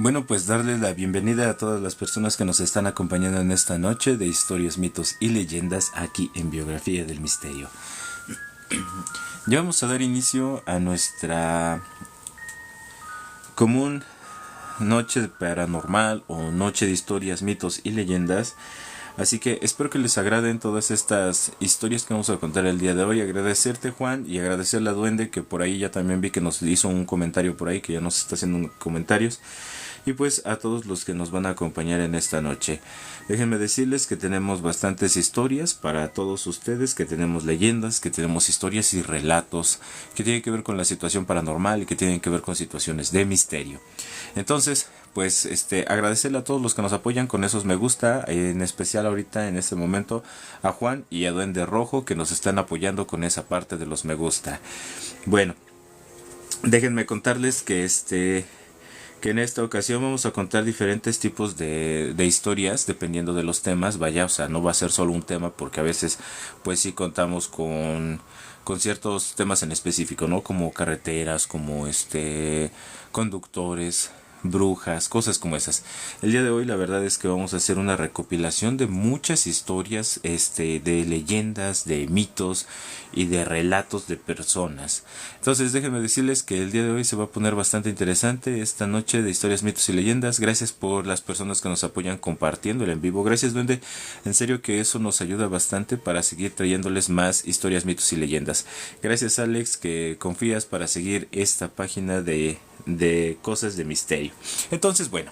Bueno, pues darle la bienvenida a todas las personas que nos están acompañando en esta noche de historias, mitos y leyendas aquí en Biografía del Misterio. Ya vamos a dar inicio a nuestra común noche paranormal o noche de historias, mitos y leyendas. Así que espero que les agraden todas estas historias que vamos a contar el día de hoy. Agradecerte, Juan, y agradecerle a Duende, que por ahí ya también vi que nos hizo un comentario por ahí, que ya nos está haciendo comentarios. Y pues a todos los que nos van a acompañar en esta noche. Déjenme decirles que tenemos bastantes historias para todos ustedes, que tenemos leyendas, que tenemos historias y relatos que tienen que ver con la situación paranormal y que tienen que ver con situaciones de misterio. Entonces, pues agradecerle a todos los que nos apoyan con esos me gusta, en especial ahorita en este momento a Juan y a Duende Rojo, que nos están apoyando con esa parte de los me gusta. Bueno, déjenme contarles que en esta ocasión vamos a contar diferentes tipos de historias dependiendo de los temas. Vaya, o sea, no va a ser solo un tema, porque a veces pues sí contamos con ciertos temas en específico, ¿no? Como carreteras, como conductores, brujas, cosas como esas. El día de hoy la verdad es que vamos a hacer una recopilación de muchas historias, de leyendas, de mitos y de relatos de personas. Entonces déjenme decirles que el día de hoy se va a poner bastante interesante esta noche de historias, mitos y leyendas. Gracias por las personas que nos apoyan compartiendo el en vivo. Gracias, Duende. En serio que eso nos ayuda bastante para seguir trayéndoles más historias, mitos y leyendas. Gracias, Alex, que confías para seguir esta página de cosas de misterio. Entonces, bueno,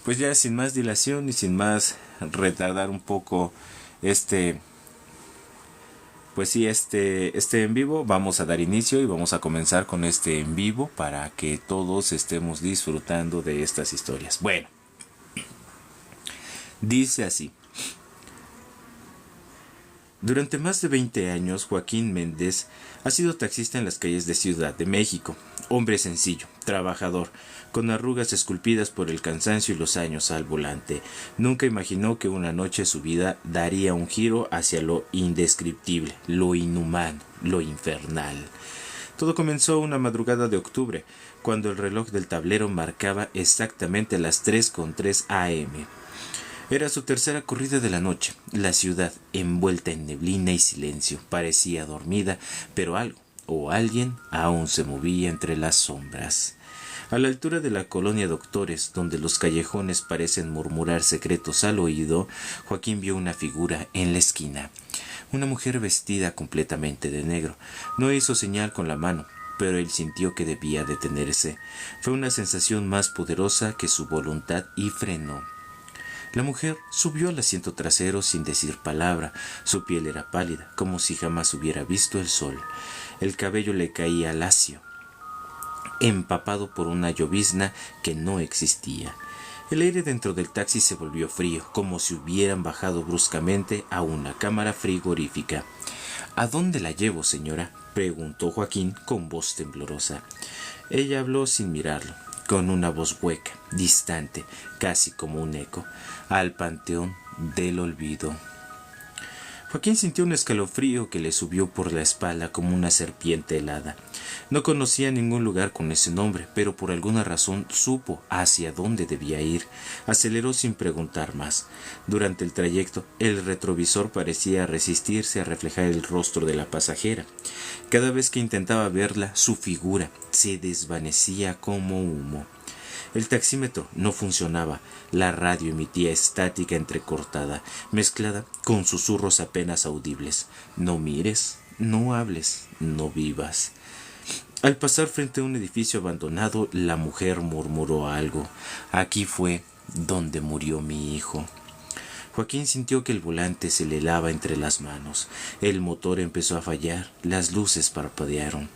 pues ya sin más dilación y sin más retardar un poco pues sí, este en vivo, vamos a dar inicio y vamos a comenzar con este en vivo para que todos estemos disfrutando de estas historias. Bueno, dice así. Durante más de 20 años, Joaquín Méndez ha sido taxista en las calles de Ciudad de México. Hombre sencillo, trabajador, con arrugas esculpidas por el cansancio y los años al volante. Nunca imaginó que una noche su vida daría un giro hacia lo indescriptible, lo inhumano, lo infernal. Todo comenzó una madrugada de octubre, cuando el reloj del tablero marcaba exactamente las 3:03 am. Era su tercera corrida de la noche. La ciudad, envuelta en neblina y silencio, parecía dormida, pero algo o alguien aún se movía entre las sombras. A la altura de la colonia Doctores, donde los callejones parecen murmurar secretos al oído, Joaquín vio una figura en la esquina. Una mujer vestida completamente de negro. No hizo señal con la mano, pero él sintió que debía detenerse. Fue una sensación más poderosa que su voluntad y frenó. La mujer subió al asiento trasero sin decir palabra. Su piel era pálida, como si jamás hubiera visto el sol. El cabello le caía lacio, empapado por una llovizna que no existía. El aire dentro del taxi se volvió frío, como si hubieran bajado bruscamente a una cámara frigorífica. ¿A dónde la llevo, señora?, preguntó Joaquín con voz temblorosa. Ella habló sin mirarlo, con una voz hueca, distante, casi como un eco, al panteón del olvido. Joaquín sintió un escalofrío que le subió por la espalda como una serpiente helada. No conocía ningún lugar con ese nombre, pero por alguna razón supo hacia dónde debía ir. Aceleró sin preguntar más. Durante el trayecto, el retrovisor parecía resistirse a reflejar el rostro de la pasajera. Cada vez que intentaba verla, su figura se desvanecía como humo. El taxímetro no funcionaba. La radio emitía estática entrecortada, mezclada con susurros apenas audibles. No mires, no hables, no vivas. Al pasar frente a un edificio abandonado, la mujer murmuró algo. Aquí fue donde murió mi hijo. Joaquín sintió que el volante se le helaba entre las manos. El motor empezó a fallar, las luces parpadearon.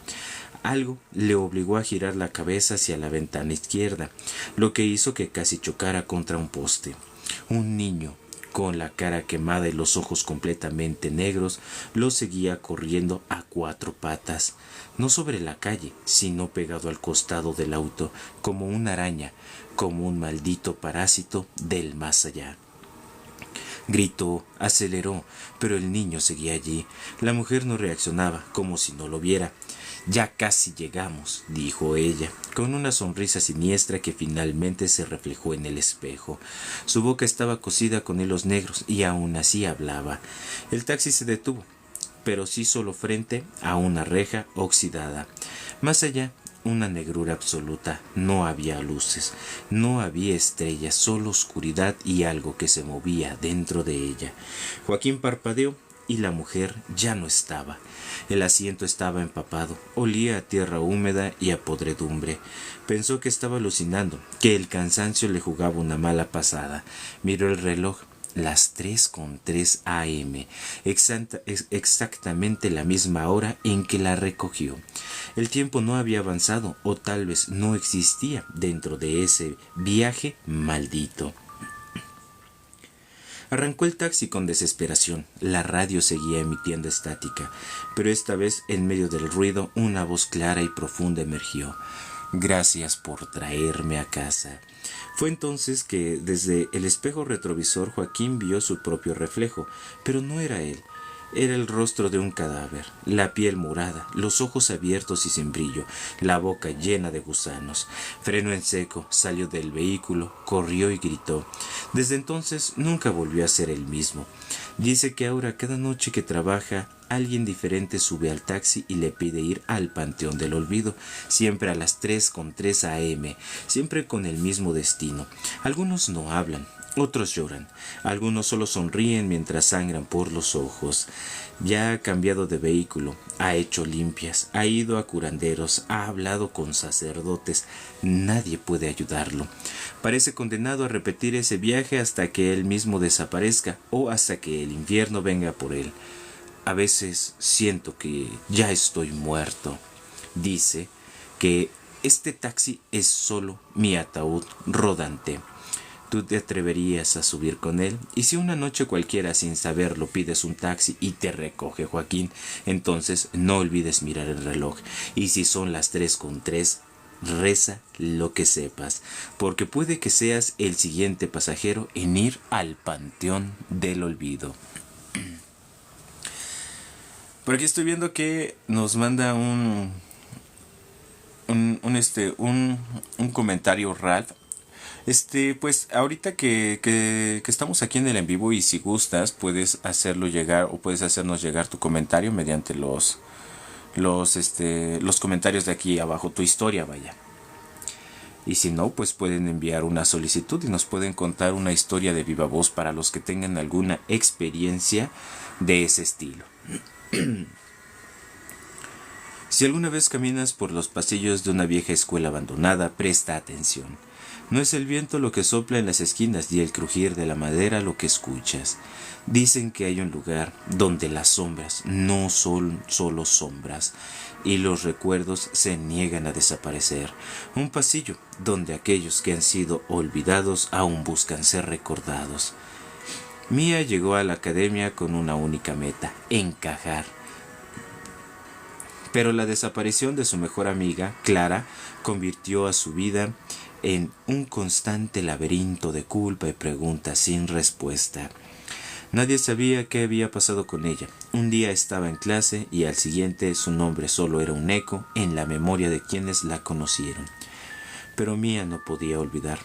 Algo le obligó a girar la cabeza hacia la ventana izquierda, lo que hizo que casi chocara contra un poste. Un niño, con la cara quemada y los ojos completamente negros, lo seguía corriendo a 4 patas, no sobre la calle, sino pegado al costado del auto, como una araña, como un maldito parásito del más allá. Gritó, aceleró, pero el niño seguía allí. La mujer no reaccionaba, como si no lo viera. Ya casi llegamos, dijo ella, con una sonrisa siniestra que finalmente se reflejó en el espejo. Su boca estaba cosida con hilos negros y aún así hablaba. El taxi se detuvo, pero sí solo frente a una reja oxidada. Más allá, una negrura absoluta. No había luces, no había estrellas, solo oscuridad y algo que se movía dentro de ella. Joaquín parpadeó y la mujer ya no estaba. El asiento estaba empapado, olía a tierra húmeda y a podredumbre. Pensó que estaba alucinando, que el cansancio le jugaba una mala pasada. Miró el reloj. Las 3:03 a.m., exactamente la misma hora en que la recogió. El tiempo no había avanzado, o tal vez no existía dentro de ese viaje maldito. Arrancó el taxi con desesperación. La radio seguía emitiendo estática, pero esta vez, en medio del ruido, una voz clara y profunda emergió. Gracias por traerme a casa. Fue entonces que, desde el espejo retrovisor, Joaquín vio su propio reflejo, pero no era él. Era el rostro de un cadáver, la piel morada, los ojos abiertos y sin brillo, la boca llena de gusanos. Frenó en seco, salió del vehículo, corrió y gritó. Desde entonces nunca volvió a ser el mismo. Dice que ahora cada noche que trabaja, alguien diferente sube al taxi y le pide ir al Panteón del Olvido, siempre a las 3:03 a.m., siempre con el mismo destino. Algunos no hablan. Otros lloran, algunos solo sonríen mientras sangran por los ojos. Ya ha cambiado de vehículo, ha hecho limpias, ha ido a curanderos, ha hablado con sacerdotes. Nadie puede ayudarlo. Parece condenado a repetir ese viaje hasta que él mismo desaparezca o hasta que el infierno venga por él. A veces siento que ya estoy muerto. Dice que este taxi es solo mi ataúd rodante. ¿Tú te atreverías a subir con él? Y si una noche cualquiera sin saberlo pides un taxi y te recoge Joaquín, entonces no olvides mirar el reloj. Y si son las 3:03, reza lo que sepas, porque puede que seas el siguiente pasajero en ir al Panteón del Olvido. Por aquí estoy viendo que nos manda un comentario Ralph. Pues ahorita que estamos aquí en el en vivo y si gustas puedes hacerlo llegar o puedes hacernos llegar tu comentario mediante los comentarios de aquí abajo, tu historia, vaya. Y si no, pues pueden enviar una solicitud y nos pueden contar una historia de viva voz para los que tengan alguna experiencia de ese estilo. Si alguna vez caminas por los pasillos de una vieja escuela abandonada, presta atención. No es el viento lo que sopla en las esquinas y el crujir de la madera lo que escuchas. Dicen que hay un lugar donde las sombras no son solo sombras y los recuerdos se niegan a desaparecer. Un pasillo donde aquellos que han sido olvidados aún buscan ser recordados. Mía llegó a la academia con una única meta: encajar. Pero la desaparición de su mejor amiga, Clara, convirtió a su vida en un constante laberinto de culpa y preguntas sin respuesta. Nadie sabía qué había pasado con ella. Un día estaba en clase y al siguiente su nombre solo era un eco en la memoria de quienes la conocieron. Pero Mía no podía olvidar.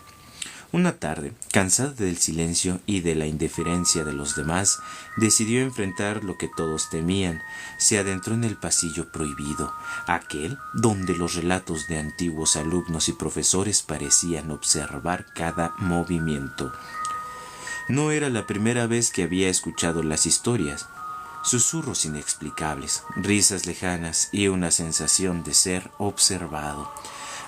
Una tarde, cansada del silencio y de la indiferencia de los demás, decidió enfrentar lo que todos temían. Se adentró en el pasillo prohibido, aquel donde los relatos de antiguos alumnos y profesores parecían observar cada movimiento. No era la primera vez que había escuchado las historias. Susurros inexplicables, risas lejanas y una sensación de ser observado.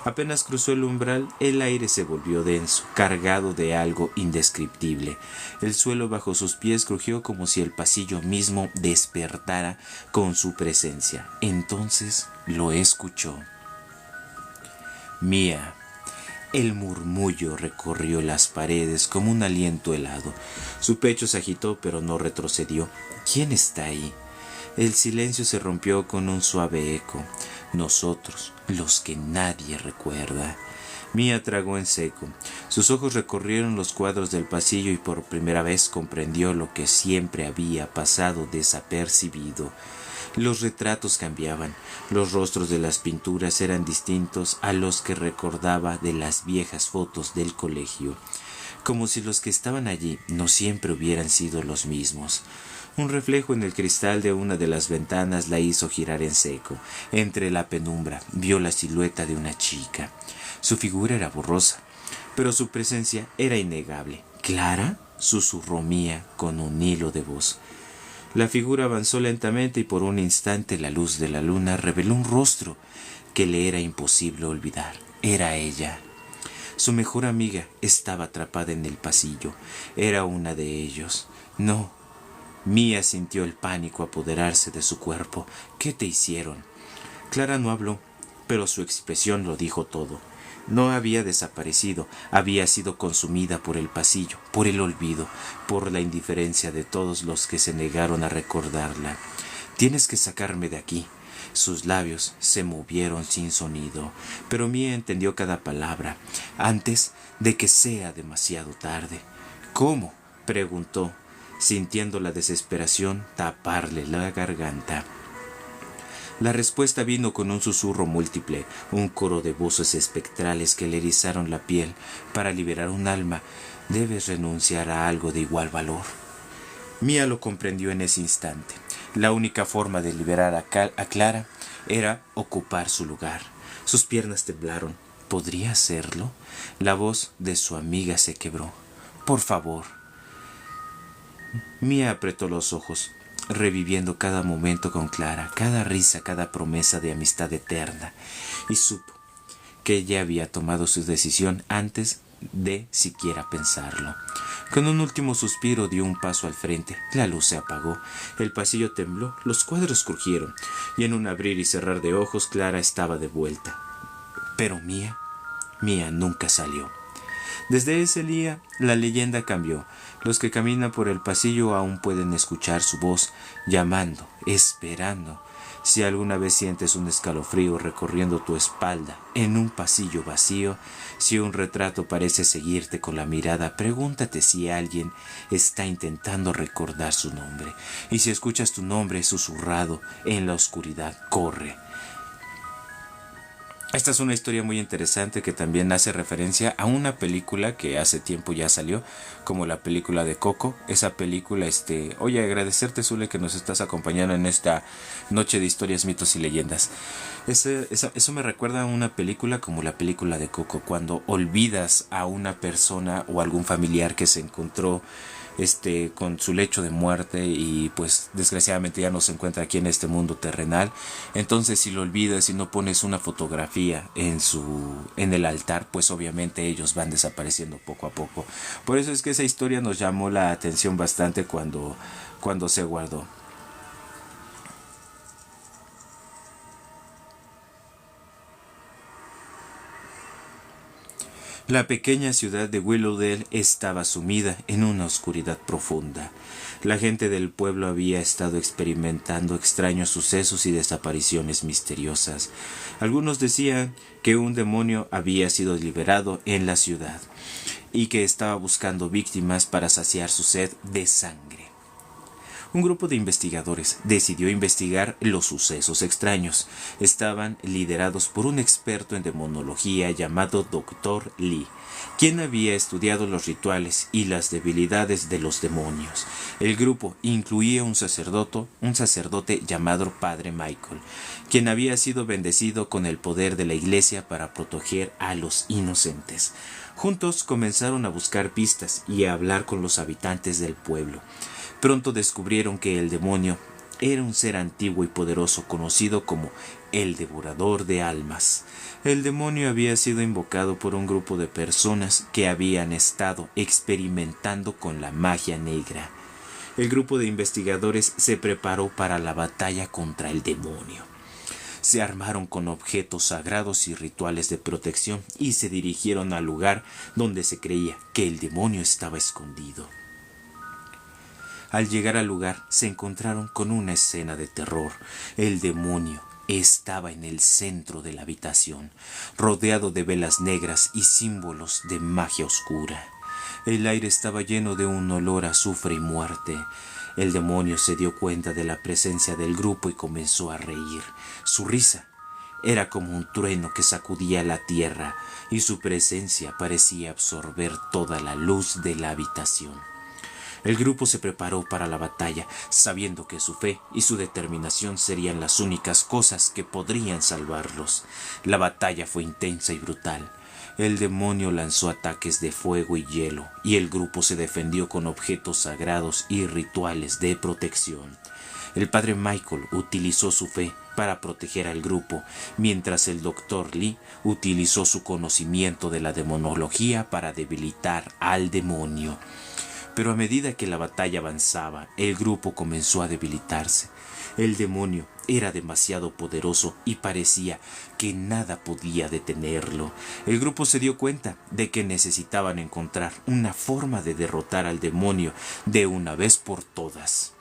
Apenas cruzó el umbral, el aire se volvió denso, cargado de algo indescriptible. El suelo bajo sus pies crujió como si el pasillo mismo despertara con su presencia. Entonces lo escuchó. Mía. El murmullo recorrió las paredes como un aliento helado. Su pecho se agitó, pero no retrocedió. ¿Quién está ahí? El silencio se rompió con un suave eco. Nosotros, los que nadie recuerda. Mía tragó en seco. Sus ojos recorrieron los cuadros del pasillo y por primera vez comprendió lo que siempre había pasado desapercibido. Los retratos cambiaban, los rostros de las pinturas eran distintos a los que recordaba de las viejas fotos del colegio, como si los que estaban allí no siempre hubieran sido los mismos. Un reflejo en el cristal de una de las ventanas la hizo girar en seco. Entre la penumbra vio la silueta de una chica. Su figura era borrosa, pero su presencia era innegable. «¿Clara?», susurró Mía con un hilo de voz. La figura avanzó lentamente y por un instante la luz de la luna reveló un rostro que le era imposible olvidar. Era ella. Su mejor amiga estaba atrapada en el pasillo. Era una de ellos. No. Mía sintió el pánico apoderarse de su cuerpo. «¿Qué te hicieron?». Clara no habló, pero su expresión lo dijo todo. No había desaparecido, había sido consumida por el pasillo, por el olvido, por la indiferencia de todos los que se negaron a recordarla. «Tienes que sacarme de aquí». Sus labios se movieron sin sonido, pero Mía entendió cada palabra, antes de que sea demasiado tarde. «¿Cómo?», preguntó, sintiendo la desesperación taparle la garganta. La respuesta vino con un susurro múltiple, un coro de voces espectrales que le erizaron la piel. «Para liberar un alma, debes renunciar a algo de igual valor». Mía lo comprendió en ese instante. La única forma de liberar a Clara era ocupar su lugar. Sus piernas temblaron. ¿Podría hacerlo? La voz de su amiga se quebró. «Por favor». Mía apretó los ojos, reviviendo cada momento con Clara, cada risa, cada promesa de amistad eterna, y supo que ella había tomado su decisión antes de siquiera pensarlo. Con un último suspiro dio un paso al frente. La luz se apagó, el pasillo tembló, los cuadros crujieron, y en un abrir y cerrar de ojos Clara estaba de vuelta. Pero Mía nunca salió. Desde ese día la leyenda cambió. Los que caminan por el pasillo aún pueden escuchar su voz, llamando, esperando. Si alguna vez sientes un escalofrío recorriendo tu espalda en un pasillo vacío, si un retrato parece seguirte con la mirada, pregúntate si alguien está intentando recordar su nombre. Y si escuchas tu nombre susurrado en la oscuridad, corre. Esta es una historia muy interesante que también hace referencia a una película que hace tiempo ya salió, como la película de Coco. Esa película, oye, agradecerte, Zule, que nos estás acompañando en esta noche de historias, mitos y leyendas. Eso me recuerda a una película como la película de Coco, cuando olvidas a una persona o algún familiar que se encontró con su lecho de muerte y pues desgraciadamente ya no se encuentra aquí en este mundo terrenal. Entonces si lo olvidas y no pones una fotografía en el altar, pues obviamente ellos van desapareciendo poco a poco. Por eso es que esa historia nos llamó la atención bastante cuando se guardó. La pequeña ciudad de Willowdale estaba sumida en una oscuridad profunda. La gente del pueblo había estado experimentando extraños sucesos y desapariciones misteriosas. Algunos decían que un demonio había sido liberado en la ciudad y que estaba buscando víctimas para saciar su sed de sangre. Un grupo de investigadores decidió investigar los sucesos extraños. Estaban liderados por un experto en demonología llamado Dr. Lee, quien había estudiado los rituales y las debilidades de los demonios. El grupo incluía un sacerdote llamado Padre Michael, quien había sido bendecido con el poder de la Iglesia para proteger a los inocentes. Juntos comenzaron a buscar pistas y a hablar con los habitantes del pueblo. Pronto descubrieron que el demonio era un ser antiguo y poderoso conocido como el Devorador de Almas. El demonio había sido invocado por un grupo de personas que habían estado experimentando con la magia negra. El grupo de investigadores se preparó para la batalla contra el demonio. Se armaron con objetos sagrados y rituales de protección y se dirigieron al lugar donde se creía que el demonio estaba escondido. Al llegar al lugar se encontraron con una escena de terror. El demonio estaba en el centro de la habitación, rodeado de velas negras y símbolos de magia oscura. El aire estaba lleno de un olor a azufre y muerte. El demonio se dio cuenta de la presencia del grupo y comenzó a reír. Su risa era como un trueno que sacudía la tierra y su presencia parecía absorber toda la luz de la habitación. El grupo se preparó para la batalla, sabiendo que su fe y su determinación serían las únicas cosas que podrían salvarlos. La batalla fue intensa y brutal. El demonio lanzó ataques de fuego y hielo, y el grupo se defendió con objetos sagrados y rituales de protección. El padre Michael utilizó su fe para proteger al grupo, mientras el Dr. Lee utilizó su conocimiento de la demonología para debilitar al demonio. Pero a medida que la batalla avanzaba, el grupo comenzó a debilitarse. El demonio era demasiado poderoso y parecía que nada podía detenerlo. El grupo se dio cuenta de que necesitaban encontrar una forma de derrotar al demonio de una vez por todas.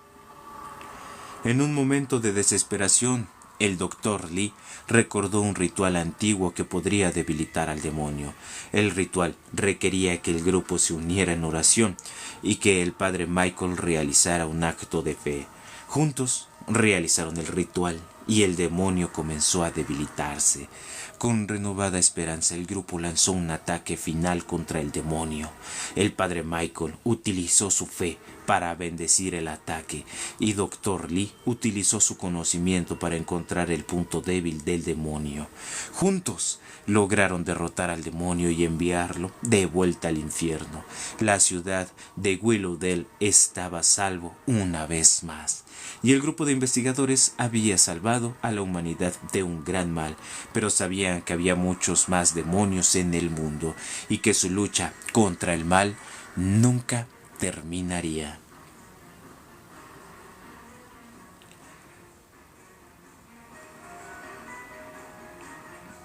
En un momento de desesperación, el Dr. Lee recordó un ritual antiguo que podría debilitar al demonio. El ritual requería que el grupo se uniera en oración y que el padre Michael realizara un acto de fe. Juntos realizaron el ritual y el demonio comenzó a debilitarse. Con renovada esperanza, el grupo lanzó un ataque final contra el demonio. El padre Michael utilizó su fe para bendecir el ataque y Dr. Lee utilizó su conocimiento para encontrar el punto débil del demonio. Juntos lograron derrotar al demonio y enviarlo de vuelta al infierno. La ciudad de Willowdale estaba a salvo una vez más. Y el grupo de investigadores había salvado a la humanidad de un gran mal, pero sabían que había muchos más demonios en el mundo y que su lucha contra el mal nunca terminaría.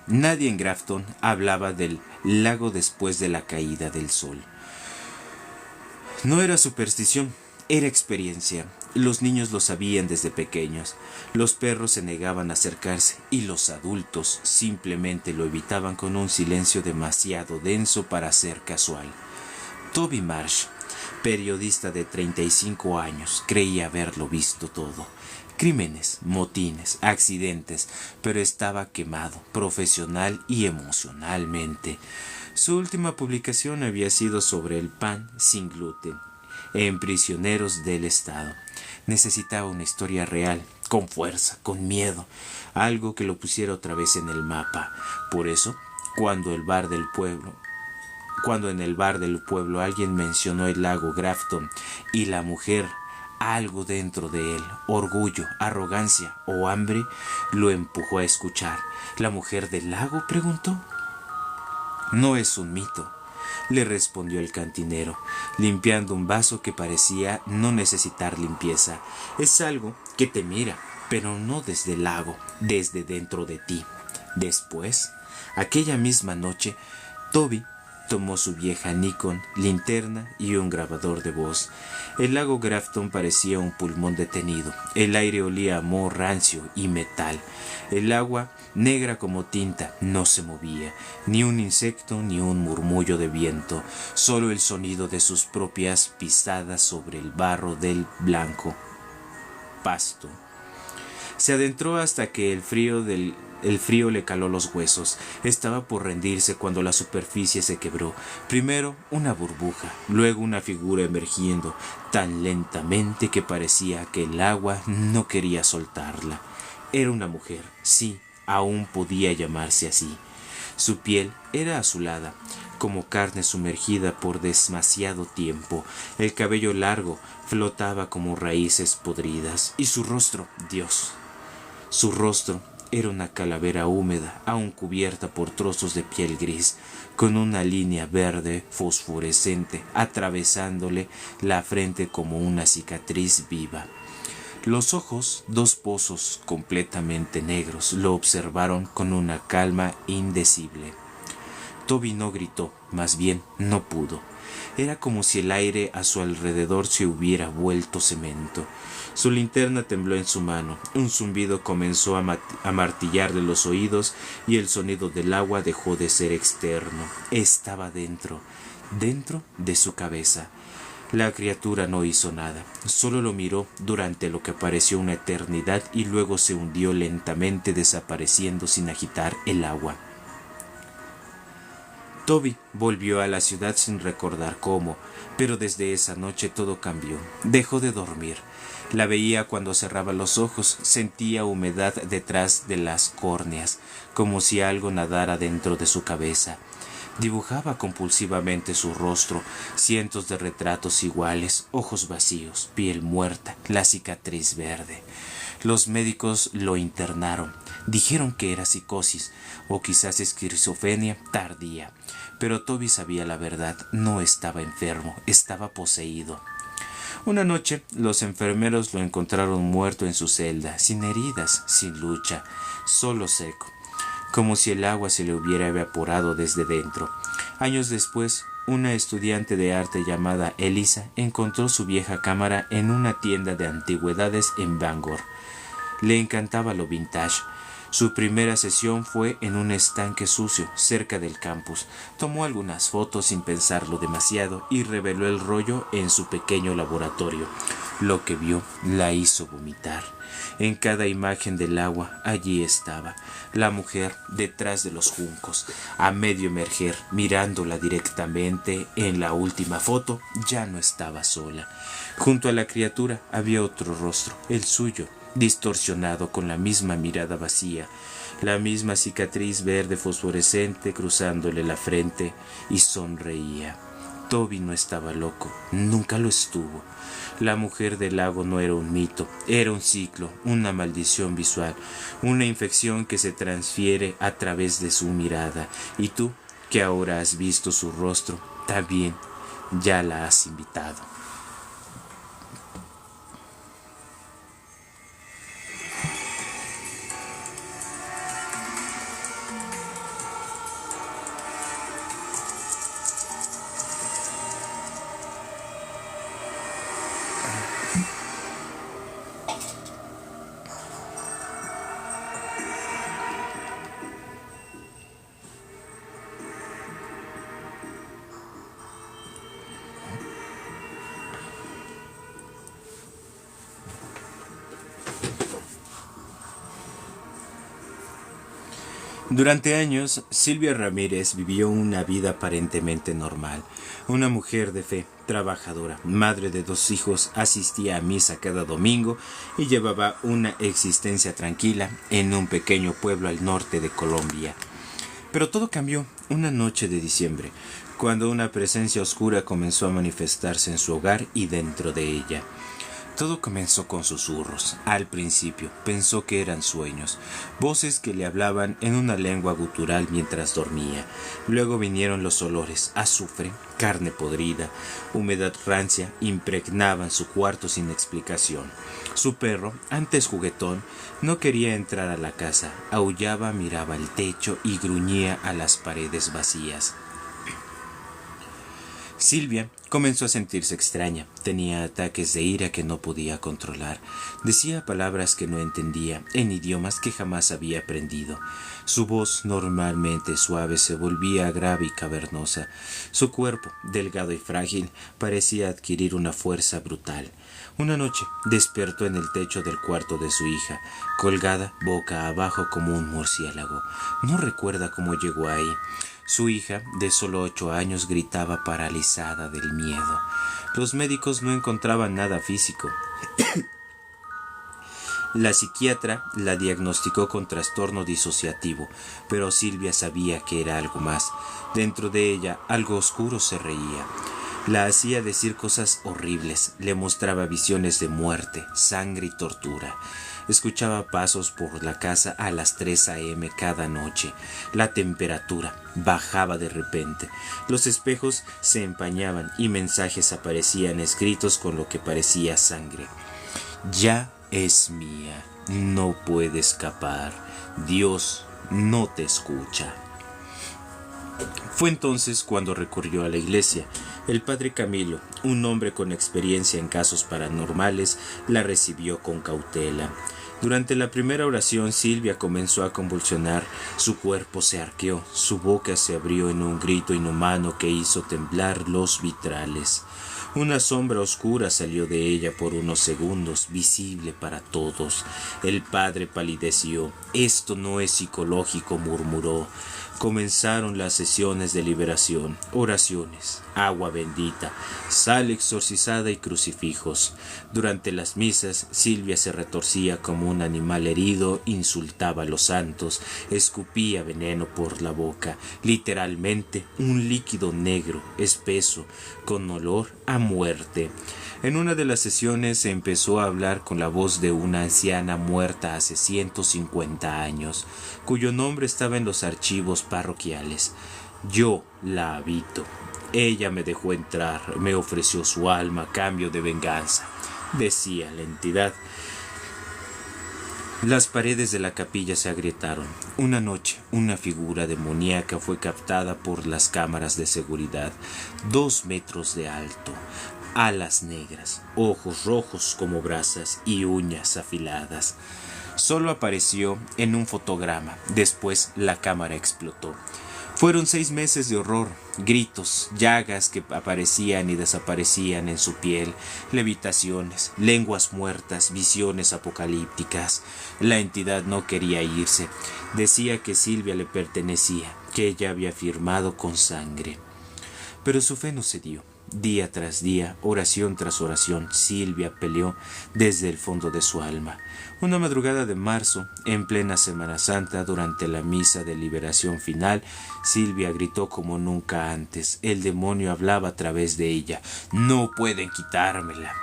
Nadie en Grafton hablaba del lago después de la caída del sol. No era superstición, era experiencia. Los niños lo sabían desde pequeños. Los perros se negaban a acercarse y los adultos simplemente lo evitaban con un silencio demasiado denso para ser casual. Toby Marsh, periodista de 35 años, creía haberlo visto todo. Crímenes, motines, accidentes, pero estaba quemado, profesional y emocionalmente. Su última publicación había sido sobre el pan sin gluten en Prisioneros del Estado. Necesitaba una historia real, con fuerza, con miedo, algo que lo pusiera otra vez en el mapa. Por eso, cuando en el bar del pueblo alguien mencionó el lago Grafton y la mujer, algo dentro de él, orgullo, arrogancia o hambre, lo empujó a escuchar. ¿La mujer del lago?, preguntó. No es un mito, le respondió el cantinero, limpiando un vaso que parecía no necesitar limpieza. Es algo que te mira, pero no desde el lago, desde dentro de ti. Después, aquella misma noche, Toby tomó su vieja Nikon, linterna y un grabador de voz. El lago Grafton parecía un pulmón detenido. El aire olía a moho rancio y metal. El agua, negra como tinta, no se movía. Ni un insecto ni un murmullo de viento. Solo el sonido de sus propias pisadas sobre el barro del blanco pasto. Se adentró hasta que el frío le caló los huesos. Estaba por rendirse cuando la superficie se quebró. Primero una burbuja, luego una figura emergiendo, tan lentamente que parecía que el agua no quería soltarla. Era una mujer, sí, aún podía llamarse así. Su piel era azulada, como carne sumergida por demasiado tiempo. El cabello largo flotaba como raíces podridas. Y su rostro, Dios. Su rostro era una calavera húmeda, aún cubierta por trozos de piel gris, con una línea verde fosforescente atravesándole la frente como una cicatriz viva. Los ojos, dos pozos completamente negros, lo observaron con una calma indecible. Toby no gritó, más bien no pudo. Era como si el aire a su alrededor se hubiera vuelto cemento. Su linterna tembló en su mano. Un zumbido comenzó a martillarle los oídos y el sonido del agua dejó de ser externo. Estaba dentro de su cabeza. La criatura no hizo nada, solo lo miró durante lo que pareció una eternidad y luego se hundió lentamente, desapareciendo sin agitar el agua. Toby volvió a la ciudad sin recordar cómo, pero desde esa noche todo cambió. Dejó de dormir. La veía cuando cerraba los ojos, sentía humedad detrás de las córneas, como si algo nadara dentro de su cabeza. Dibujaba compulsivamente su rostro, cientos de retratos iguales, ojos vacíos, piel muerta, la cicatriz verde. Los médicos lo internaron. Dijeron que era psicosis o quizás esquizofrenia tardía. Pero Toby sabía la verdad, no estaba enfermo, estaba poseído. Una noche, los enfermeros lo encontraron muerto en su celda, sin heridas, sin lucha, solo seco, como si el agua se le hubiera evaporado desde dentro. Años después, una estudiante de arte llamada Elisa encontró su vieja cámara en una tienda de antigüedades en Bangor. Le encantaba lo vintage. Su primera sesión fue en un estanque sucio, cerca del campus. Tomó algunas fotos sin pensarlo demasiado y reveló el rollo en su pequeño laboratorio. Lo que vio la hizo vomitar. En cada imagen del agua, allí estaba, la mujer detrás de los juncos, a medio emerger, mirándola directamente. En la última foto ya no estaba sola. Junto a la criatura había otro rostro, el suyo, distorsionado, con la misma mirada vacía, la misma cicatriz verde fosforescente cruzándole la frente, y sonreía. Toby no estaba loco, nunca lo estuvo. La mujer del lago no era un mito, era un ciclo, una maldición visual, una infección que se transfiere a través de su mirada. Y tú, que ahora has visto su rostro, también ya la has invitado. Durante años, Silvia Ramírez vivió una vida aparentemente normal. Una mujer de fe, trabajadora, madre de 2 hijos, asistía a misa cada domingo y llevaba una existencia tranquila en un pequeño pueblo al norte de Colombia. Pero todo cambió una noche de diciembre, cuando una presencia oscura comenzó a manifestarse en su hogar y dentro de ella. Todo comenzó con susurros. Al principio pensó que eran sueños, voces que le hablaban en una lengua gutural mientras dormía. Luego vinieron los olores: azufre, carne podrida, humedad rancia, impregnaban su cuarto sin explicación. Su perro, antes juguetón, no quería entrar a la casa, aullaba, miraba el techo y gruñía a las paredes vacías. Silvia comenzó a sentirse extraña. Tenía ataques de ira que no podía controlar. Decía palabras que no entendía, en idiomas que jamás había aprendido. Su voz, normalmente suave, se volvía grave y cavernosa. Su cuerpo, delgado y frágil, parecía adquirir una fuerza brutal. Una noche despertó en el techo del cuarto de su hija, colgada boca abajo como un murciélago. No recuerda cómo llegó ahí. Su hija, de solo 8 años, gritaba paralizada del miedo. Los médicos no encontraban nada físico. La psiquiatra la diagnosticó con trastorno disociativo, pero Silvia sabía que era algo más. Dentro de ella, algo oscuro se reía. La hacía decir cosas horribles, le mostraba visiones de muerte, sangre y tortura. Escuchaba pasos por la casa a las 3 a.m. cada noche. La temperatura bajaba de repente. Los espejos se empañaban y mensajes aparecían escritos con lo que parecía sangre. Ya es mía, no puede escapar. Dios no te escucha. Fue entonces cuando recurrió a la iglesia. El padre Camilo, un hombre con experiencia en casos paranormales, la recibió con cautela. Durante la primera oración, Silvia comenzó a convulsionar. Su cuerpo se arqueó, su boca se abrió en un grito inhumano que hizo temblar los vitrales. Una sombra oscura salió de ella por unos segundos, visible para todos. El padre palideció. «Esto no es psicológico», murmuró. Comenzaron las sesiones de liberación, oraciones, agua bendita, sal exorcizada y crucifijos. Durante las misas, Silvia se retorcía como un animal herido, insultaba a los santos, escupía veneno por la boca, literalmente un líquido negro, espeso, con olor a muerte. En una de las sesiones se empezó a hablar con la voz de una anciana muerta hace 150 años, cuyo nombre estaba en los archivos parroquiales. «Yo la habito. Ella me dejó entrar, me ofreció su alma a cambio de venganza», decía la entidad. Las paredes de la capilla se agrietaron. Una noche, una figura demoníaca fue captada por las cámaras de seguridad. 2 metros de alto, alas negras, ojos rojos como brasas y uñas afiladas. Solo apareció en un fotograma. Después la cámara explotó. Fueron 6 meses de horror, gritos, llagas que aparecían y desaparecían en su piel, levitaciones, lenguas muertas, visiones apocalípticas. La entidad no quería irse. Decía que Silvia le pertenecía, que ella había firmado con sangre. Pero su fe no cedió. Día tras día, oración tras oración, Silvia peleó desde el fondo de su alma. Una madrugada de marzo, en plena Semana Santa, durante la misa de liberación final, Silvia gritó como nunca antes. El demonio hablaba a través de ella. «No pueden quitármela».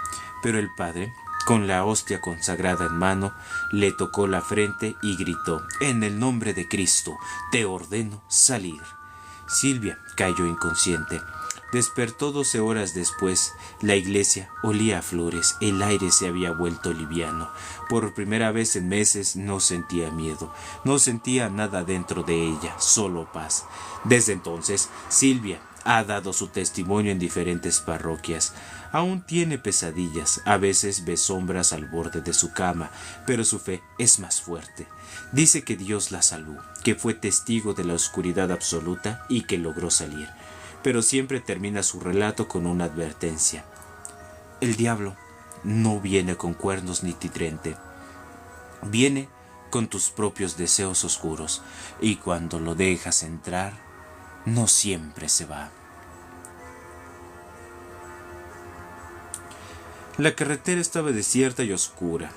Pero el padre, con la hostia consagrada en mano, le tocó la frente y gritó: «En el nombre de Cristo, te ordeno salir». Silvia cayó inconsciente. Despertó 12 horas después. La iglesia olía a flores, el aire se había vuelto liviano. Por primera vez en meses no sentía miedo, no sentía nada dentro de ella, solo paz. Desde entonces, Silvia ha dado su testimonio en diferentes parroquias. Aún tiene pesadillas, a veces ve sombras al borde de su cama, pero su fe es más fuerte. Dice que Dios la salvó, que fue testigo de la oscuridad absoluta y que logró salir. Pero siempre termina su relato con una advertencia. El diablo no viene con cuernos ni tridente. Viene con tus propios deseos oscuros, y cuando lo dejas entrar, no siempre se va. La carretera estaba desierta y oscura,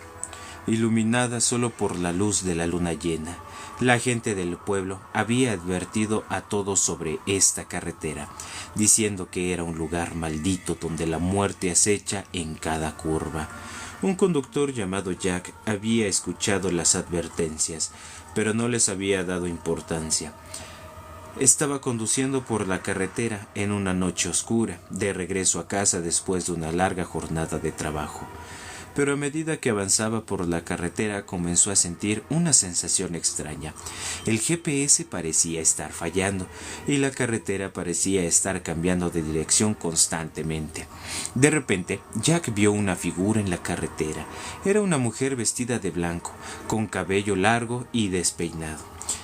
iluminada solo por la luz de la luna llena. La gente del pueblo había advertido a todos sobre esta carretera, diciendo que era un lugar maldito donde la muerte acecha en cada curva. Un conductor llamado Jack había escuchado las advertencias, pero no les había dado importancia. Estaba conduciendo por la carretera en una noche oscura, de regreso a casa después de una larga jornada de trabajo. Pero a medida que avanzaba por la carretera comenzó a sentir una sensación extraña. El GPS parecía estar fallando y la carretera parecía estar cambiando de dirección constantemente. De repente, Jack vio una figura en la carretera. Era una mujer vestida de blanco, con cabello largo y despeinado.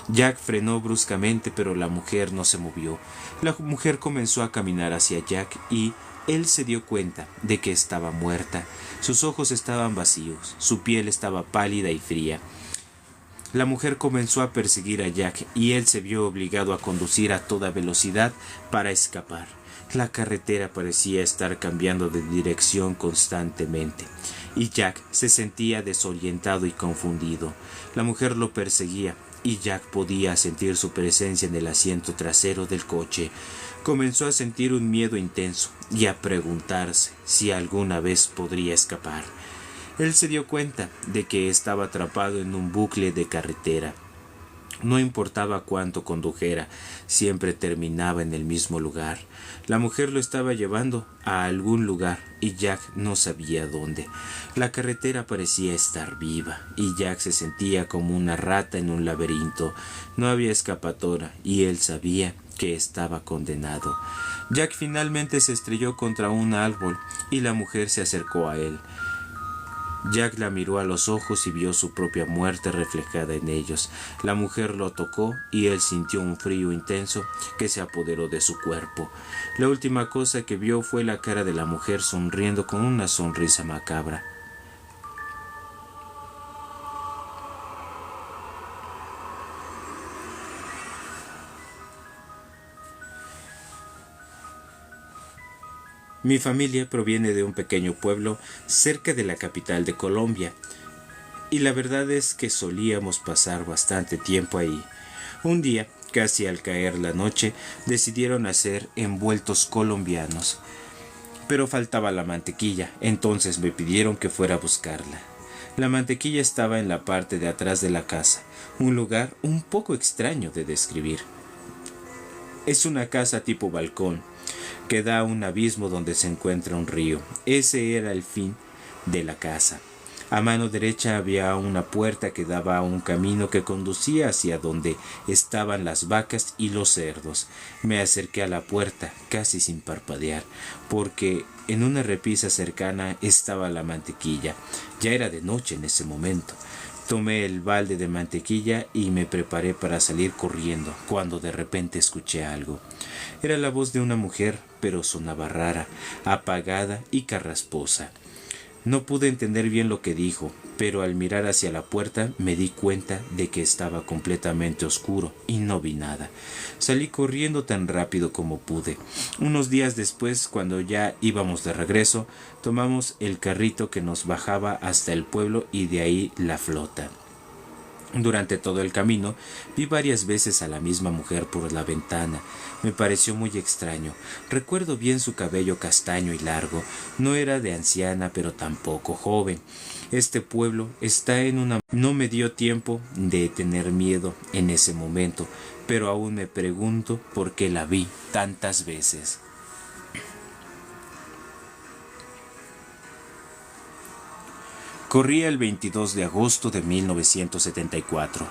Jack frenó bruscamente, pero la mujer no se movió. La mujer comenzó a caminar hacia Jack y él se dio cuenta de que estaba muerta. Sus ojos estaban vacíos, su piel estaba pálida y fría. La mujer comenzó a perseguir a Jack y él se vio obligado a conducir a toda velocidad para escapar. La carretera parecía estar cambiando de dirección constantemente y Jack se sentía desorientado y confundido. La mujer lo perseguía y Jack podía sentir su presencia en el asiento trasero del coche. Comenzó a sentir un miedo intenso y a preguntarse si alguna vez podría escapar. Él se dio cuenta de que estaba atrapado en un bucle de carretera. No importaba cuánto condujera, siempre terminaba en el mismo lugar. La mujer lo estaba llevando a algún lugar y Jack no sabía dónde. La carretera parecía estar viva y Jack se sentía como una rata en un laberinto. No había escapatoria y él sabía que estaba condenado. Jack finalmente se estrelló contra un árbol y la mujer se acercó a él. Jack la miró a los ojos y vio su propia muerte reflejada en ellos. La mujer lo tocó y él sintió un frío intenso que se apoderó de su cuerpo. La última cosa que vio fue la cara de la mujer sonriendo con una sonrisa macabra. Mi familia proviene de un pequeño pueblo cerca de la capital de Colombia, y la verdad es que solíamos pasar bastante tiempo ahí. Un día, casi al caer la noche, decidieron hacer envueltos colombianos, pero faltaba la mantequilla, entonces me pidieron que fuera a buscarla. La mantequilla estaba en la parte de atrás de la casa, un lugar un poco extraño de describir. Es una casa tipo balcón, que da a un abismo donde se encuentra un río. Ese era el fin de la casa. A mano derecha había una puerta que daba a un camino que conducía hacia donde estaban las vacas y los cerdos. Me acerqué a la puerta, casi sin parpadear, porque en una repisa cercana estaba la mantequilla. Ya era de noche en ese momento. Tomé el balde de mantequilla y me preparé para salir corriendo, cuando de repente escuché algo. Era la voz de una mujer, pero sonaba rara, apagada y carrasposa. No pude entender bien lo que dijo, pero al mirar hacia la puerta me di cuenta de que estaba completamente oscuro y no vi nada. Salí corriendo tan rápido como pude. Unos días después, cuando ya íbamos de regreso, tomamos el carrito que nos bajaba hasta el pueblo y de ahí la flota. Durante todo el camino vi varias veces a la misma mujer por la ventana. Me pareció muy extraño. Recuerdo bien su cabello castaño y largo. No era de anciana, pero tampoco joven. Este pueblo está en una... No me dio tiempo de tener miedo en ese momento, pero aún me pregunto por qué la vi tantas veces. Corría el 22 de agosto de 1974,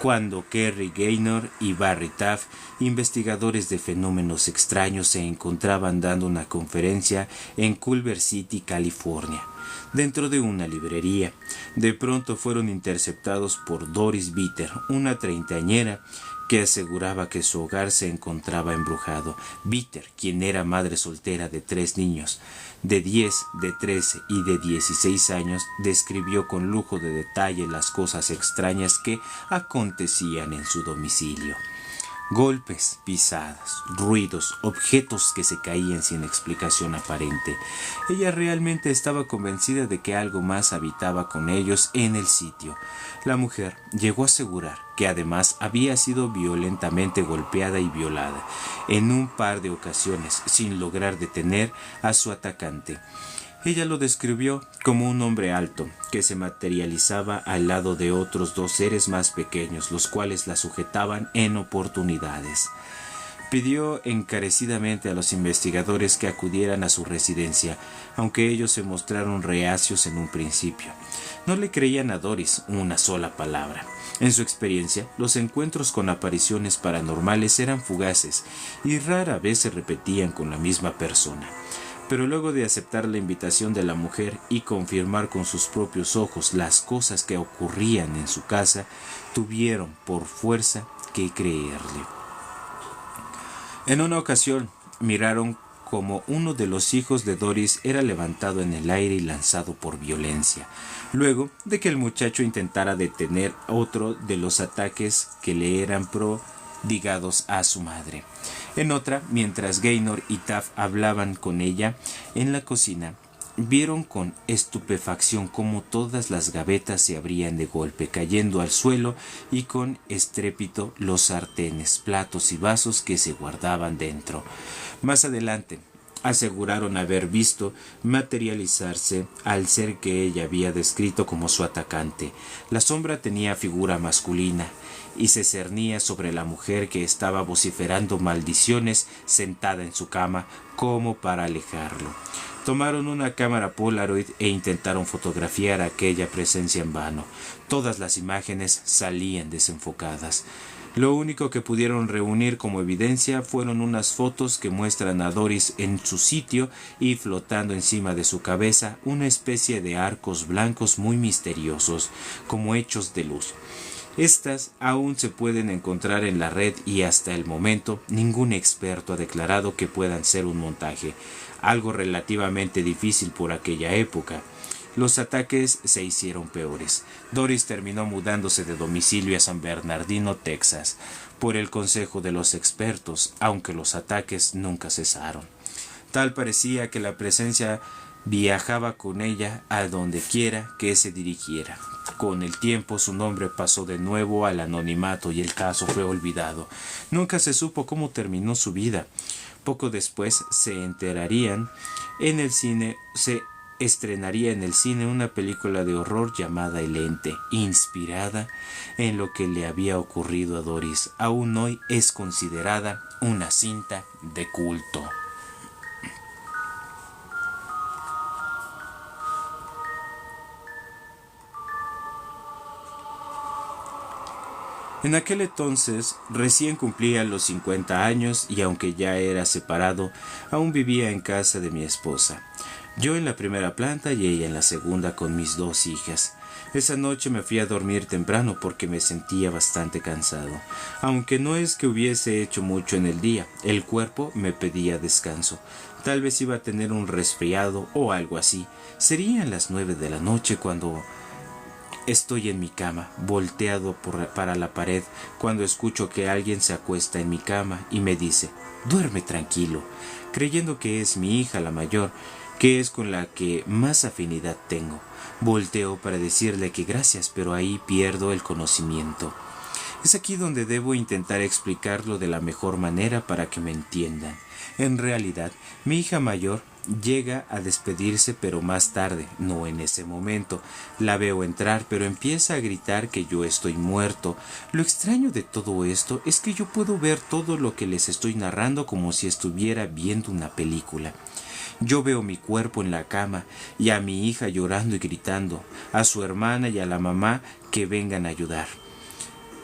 cuando Kerry Gaynor y Barry Taff, investigadores de fenómenos extraños, se encontraban dando una conferencia en Culver City, California, dentro de una librería. De pronto fueron interceptados por Doris Bitter, una treintañera que aseguraba que su hogar se encontraba embrujado. Bitter, quien era madre soltera de 3 niños, de 10, de 13 y de 16 años, describió con lujo de detalle las cosas extrañas que acontecían en su domicilio. Golpes, pisadas, ruidos, objetos que se caían sin explicación aparente. Ella realmente estaba convencida de que algo más habitaba con ellos en el sitio. La mujer llegó a asegurar que además había sido violentamente golpeada y violada en un par de ocasiones sin lograr detener a su atacante. Ella lo describió como un hombre alto, que se materializaba al lado de otros 2 seres más pequeños, los cuales la sujetaban en oportunidades. Pidió encarecidamente a los investigadores que acudieran a su residencia, aunque ellos se mostraron reacios en un principio. No le creían a Doris una sola palabra. En su experiencia, los encuentros con apariciones paranormales eran fugaces y rara vez se repetían con la misma persona. Pero luego de aceptar la invitación de la mujer y confirmar con sus propios ojos las cosas que ocurrían en su casa, tuvieron por fuerza que creerle. En una ocasión, miraron como uno de los hijos de Doris era levantado en el aire y lanzado por violencia, luego de que el muchacho intentara detener otro de los ataques que le eran prodigados a su madre. En otra, mientras Gaynor y Taff hablaban con ella en la cocina, vieron con estupefacción cómo todas las gavetas se abrían de golpe, cayendo al suelo, y con estrépito los sartenes, platos y vasos que se guardaban dentro. Más adelante, aseguraron haber visto materializarse al ser que ella había descrito como su atacante. La sombra tenía figura masculina y se cernía sobre la mujer, que estaba vociferando maldiciones sentada en su cama como para alejarlo. Tomaron una cámara Polaroid e intentaron fotografiar aquella presencia en vano. Todas las imágenes salían desenfocadas. Lo único que pudieron reunir como evidencia fueron unas fotos que muestran a Doris en su sitio y flotando encima de su cabeza una especie de arcos blancos muy misteriosos, como hechos de luz. Estas aún se pueden encontrar en la red y hasta el momento ningún experto ha declarado que puedan ser un montaje, algo relativamente difícil por aquella época. Los ataques se hicieron peores. Doris terminó mudándose de domicilio a San Bernardino, Texas, por el consejo de los expertos, aunque los ataques nunca cesaron. Tal parecía que la presencia viajaba con ella a donde quiera que se dirigiera. Con el tiempo su nombre pasó de nuevo al anonimato y el caso fue olvidado. Nunca se supo cómo terminó su vida. Poco después se estrenaría en el cine una película de horror llamada El Ente, inspirada en lo que le había ocurrido a Doris. Aún hoy es considerada una cinta de culto. En aquel entonces recién cumplía los 50 años y aunque ya era separado, aún vivía en casa de mi esposa. Yo en la primera planta y ella en la segunda con mis 2 hijas. Esa noche me fui a dormir temprano porque me sentía bastante cansado. Aunque no es que hubiese hecho mucho en el día, el cuerpo me pedía descanso. Tal vez iba a tener un resfriado o algo así. Serían las 9 de la noche cuando estoy en mi cama, volteado para la pared, cuando escucho que alguien se acuesta en mi cama y me dice: «Duerme tranquilo», creyendo que es mi hija la mayor, que es con la que más afinidad tengo. Volteo para decirle que gracias, pero ahí pierdo el conocimiento. Es aquí donde debo intentar explicarlo de la mejor manera para que me entiendan. En realidad, mi hija mayor llega a despedirse, pero más tarde, no en ese momento. La veo entrar, pero empieza a gritar que yo estoy muerto. Lo extraño de todo esto es que yo puedo ver todo lo que les estoy narrando como si estuviera viendo una película. Yo veo mi cuerpo en la cama y a mi hija llorando y gritando, a su hermana y a la mamá que vengan a ayudar.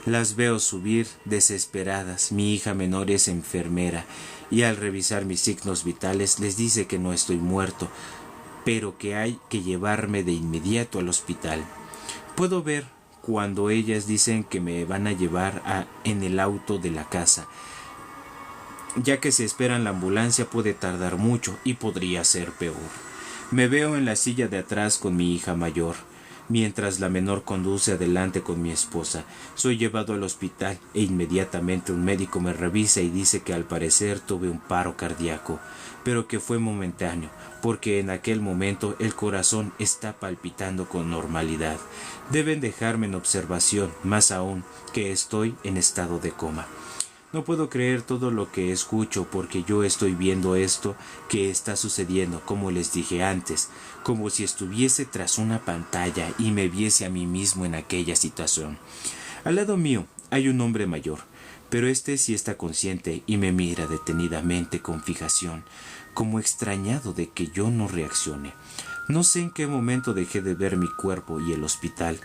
Las veo subir desesperadas. Mi hija menor es enfermera y al revisar mis signos vitales les dice que no estoy muerto, pero que hay que llevarme de inmediato al hospital. Puedo ver cuando ellas dicen que me van a llevar en el auto de la casa. Ya que si esperan la ambulancia puede tardar mucho y podría ser peor. Me veo en la silla de atrás con mi hija mayor, mientras la menor conduce adelante con mi esposa. Soy llevado al hospital e inmediatamente un médico me revisa y dice que al parecer tuve un paro cardíaco, pero que fue momentáneo, porque en aquel momento el corazón está palpitando con normalidad. Deben dejarme en observación, más aún que estoy en estado de coma. No puedo creer todo lo que escucho porque yo estoy viendo esto que está sucediendo, como les dije antes, como si estuviese tras una pantalla y me viese a mí mismo en aquella situación. Al lado mío hay un hombre mayor, pero este sí está consciente y me mira detenidamente con fijación, como extrañado de que yo no reaccione. No sé en qué momento dejé de ver mi cuerpo y el hospital,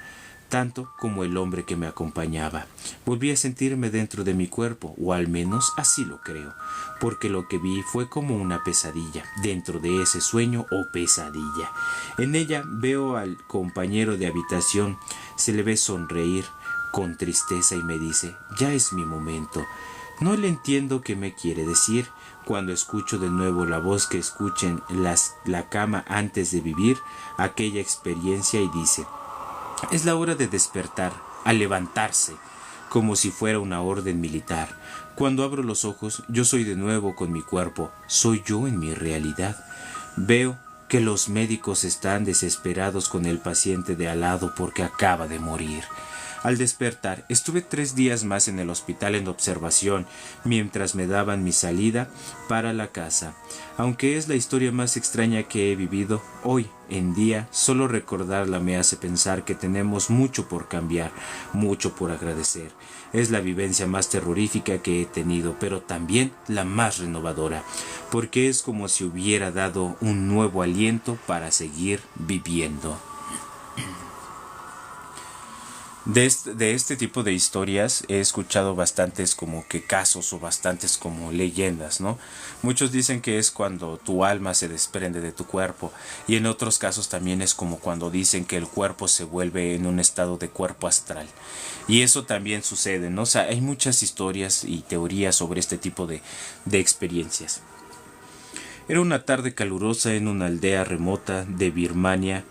tanto como el hombre que me acompañaba. Volví a sentirme dentro de mi cuerpo, o al menos así lo creo, porque lo que vi fue como una pesadilla, dentro de ese sueño o pesadilla. En ella veo al compañero de habitación, se le ve sonreír con tristeza y me dice: «Ya es mi momento». No le entiendo qué me quiere decir. Cuando escucho de nuevo la voz que escuché en la cama antes de vivir aquella experiencia y dice: «Es la hora de despertar, a levantarse», como si fuera una orden militar. Cuando abro los ojos, yo soy de nuevo con mi cuerpo, soy yo en mi realidad. Veo que los médicos están desesperados con el paciente de al lado porque acaba de morir. Al despertar, estuve 3 días más en el hospital en observación, mientras me daban mi salida para la casa. Aunque es la historia más extraña que he vivido, hoy en día solo recordarla me hace pensar que tenemos mucho por cambiar, mucho por agradecer. Es la vivencia más terrorífica que he tenido, pero también la más renovadora, porque es como si hubiera dado un nuevo aliento para seguir viviendo. De este tipo de historias he escuchado bastantes como que casos o bastantes como leyendas, ¿no? Muchos dicen que es cuando tu alma se desprende de tu cuerpo y en otros casos también es como cuando dicen que el cuerpo se vuelve en un estado de cuerpo astral. Y eso también sucede, ¿no? O sea, hay muchas historias y teorías sobre este tipo de experiencias. Era una tarde calurosa en una aldea remota de Birmania.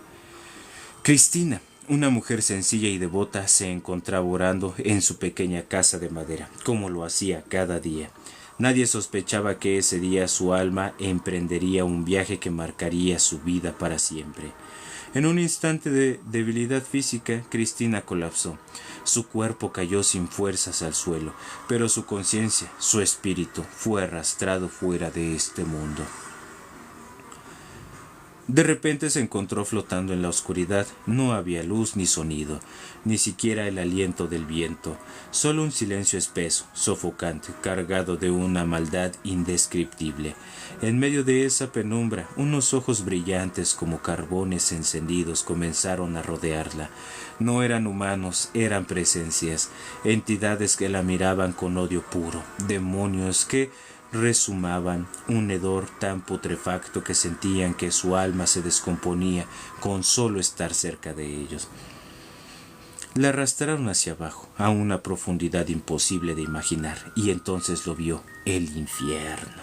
Cristina, una mujer sencilla y devota, se encontraba orando en su pequeña casa de madera, como lo hacía cada día. Nadie sospechaba que ese día su alma emprendería un viaje que marcaría su vida para siempre. En un instante de debilidad física, Cristina colapsó. Su cuerpo cayó sin fuerzas al suelo, pero su conciencia, su espíritu, fue arrastrado fuera de este mundo. De repente se encontró flotando en la oscuridad. No había luz ni sonido, ni siquiera el aliento del viento, solo un silencio espeso, sofocante, cargado de una maldad indescriptible. En medio de esa penumbra, unos ojos brillantes como carbones encendidos comenzaron a rodearla. No eran humanos, eran presencias, entidades que la miraban con odio puro, demonios que resumaban un hedor tan putrefacto que sentían que su alma se descomponía con solo estar cerca de ellos. La arrastraron hacia abajo, a una profundidad imposible de imaginar, y entonces lo vio: el infierno.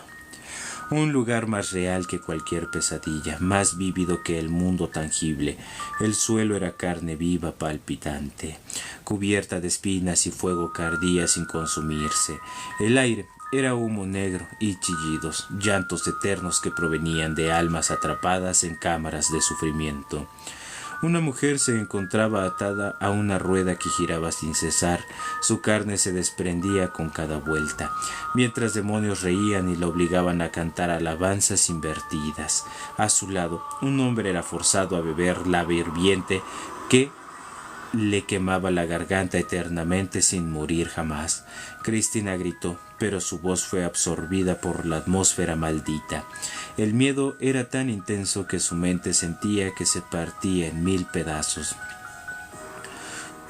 Un lugar más real que cualquier pesadilla, más vívido que el mundo tangible. El suelo era carne viva palpitante, cubierta de espinas y fuego que ardía sin consumirse. El aire era humo negro y chillidos, llantos eternos que provenían de almas atrapadas en cámaras de sufrimiento. Una mujer se encontraba atada a una rueda que giraba sin cesar. Su carne se desprendía con cada vuelta, mientras demonios reían y la obligaban a cantar alabanzas invertidas. A su lado, un hombre era forzado a beber lava hirviente que le quemaba la garganta eternamente sin morir jamás. Cristina gritó, pero su voz fue absorbida por la atmósfera maldita. El miedo era tan intenso que su mente sentía que se partía en 1000 pedazos.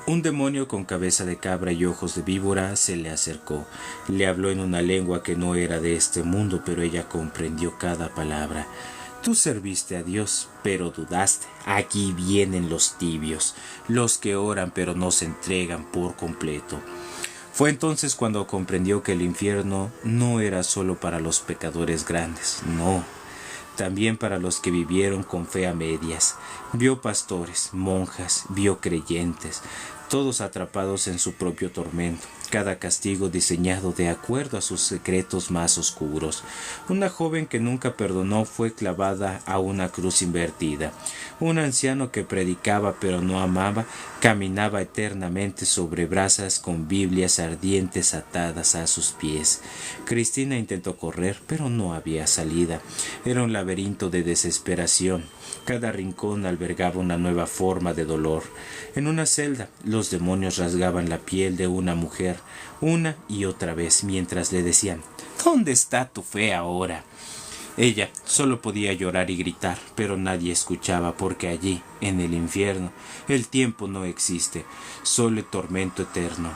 Un demonio con cabeza de cabra y ojos de víbora se le acercó. Le habló en una lengua que no era de este mundo, pero ella comprendió cada palabra. Tú serviste a Dios, pero dudaste. Aquí vienen los tibios, los que oran pero no se entregan por completo. Fue entonces cuando comprendió que el infierno no era solo para los pecadores grandes, no, también para los que vivieron con fe a medias. Vio pastores, monjas, vio creyentes, todos atrapados en su propio tormento, cada castigo diseñado de acuerdo a sus secretos más oscuros. Una joven que nunca perdonó fue clavada a una cruz invertida. Un anciano que predicaba pero no amaba caminaba eternamente sobre brasas con Biblias ardientes atadas a sus pies. Cristina intentó correr, pero no había salida. Era un laberinto de desesperación. Cada rincón albergaba una nueva forma de dolor. En una celda, los demonios rasgaban la piel de una mujer una y otra vez mientras le decían: ¿Dónde está tu fe ahora? Ella solo podía llorar y gritar, pero nadie escuchaba porque allí, en el infierno, el tiempo no existe, solo el tormento eterno.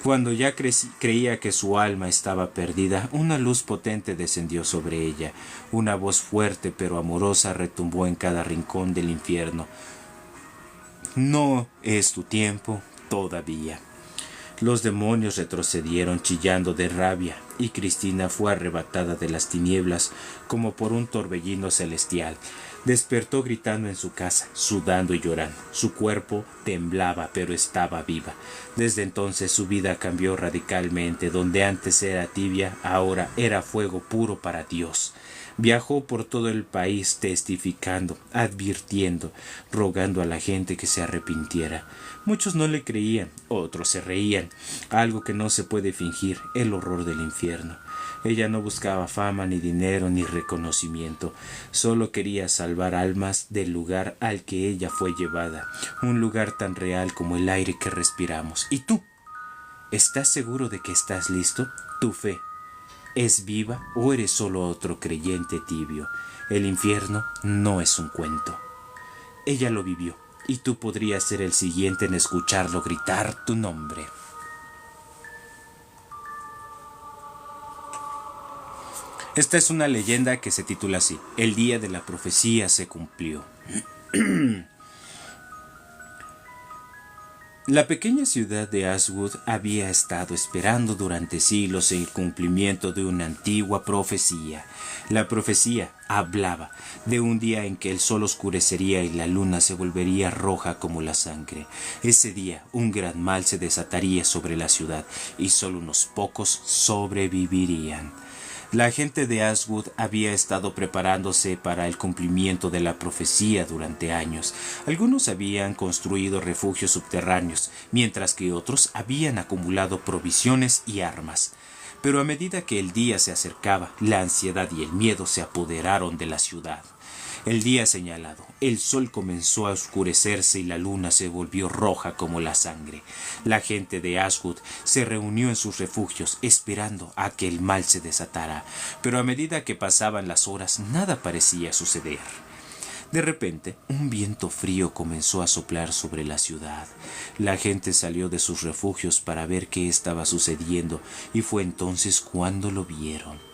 Cuando ya creía que su alma estaba perdida, una luz potente descendió sobre ella. Una voz fuerte pero amorosa retumbó en cada rincón del infierno: no es tu tiempo todavía. Los demonios retrocedieron chillando de rabia, y Cristina fue arrebatada de las tinieblas como por un torbellino celestial. Despertó gritando en su casa, sudando y llorando. Su cuerpo temblaba, pero estaba viva. Desde entonces su vida cambió radicalmente. Donde antes era tibia, ahora era fuego puro para Dios. Viajó por todo el país testificando, advirtiendo, rogando a la gente que se arrepintiera. Muchos no le creían, otros se reían. Algo que no se puede fingir, el horror del infierno. Ella no buscaba fama, ni dinero, ni reconocimiento. Solo quería salvar almas del lugar al que ella fue llevada. Un lugar tan real como el aire que respiramos. ¿Y tú? ¿Estás seguro de que estás listo? Tu fe ¿es viva o eres solo otro creyente tibio? El infierno no es un cuento. Ella lo vivió y tú podrías ser el siguiente en escucharlo gritar tu nombre. Esta es una leyenda que se titula así: El día de la profecía se cumplió. La pequeña ciudad de Ashwood había estado esperando durante siglos el cumplimiento de una antigua profecía. La profecía hablaba de un día en que el sol oscurecería y la luna se volvería roja como la sangre. Ese día un gran mal se desataría sobre la ciudad y solo unos pocos sobrevivirían. La gente de Ashwood había estado preparándose para el cumplimiento de la profecía durante años. Algunos habían construido refugios subterráneos, mientras que otros habían acumulado provisiones y armas. Pero a medida que el día se acercaba, la ansiedad y el miedo se apoderaron de la ciudad. El día señalado, el sol comenzó a oscurecerse y la luna se volvió roja como la sangre. La gente de Ashwood se reunió en sus refugios esperando a que el mal se desatara, pero a medida que pasaban las horas nada parecía suceder. De repente, un viento frío comenzó a soplar sobre la ciudad. La gente salió de sus refugios para ver qué estaba sucediendo y fue entonces cuando lo vieron.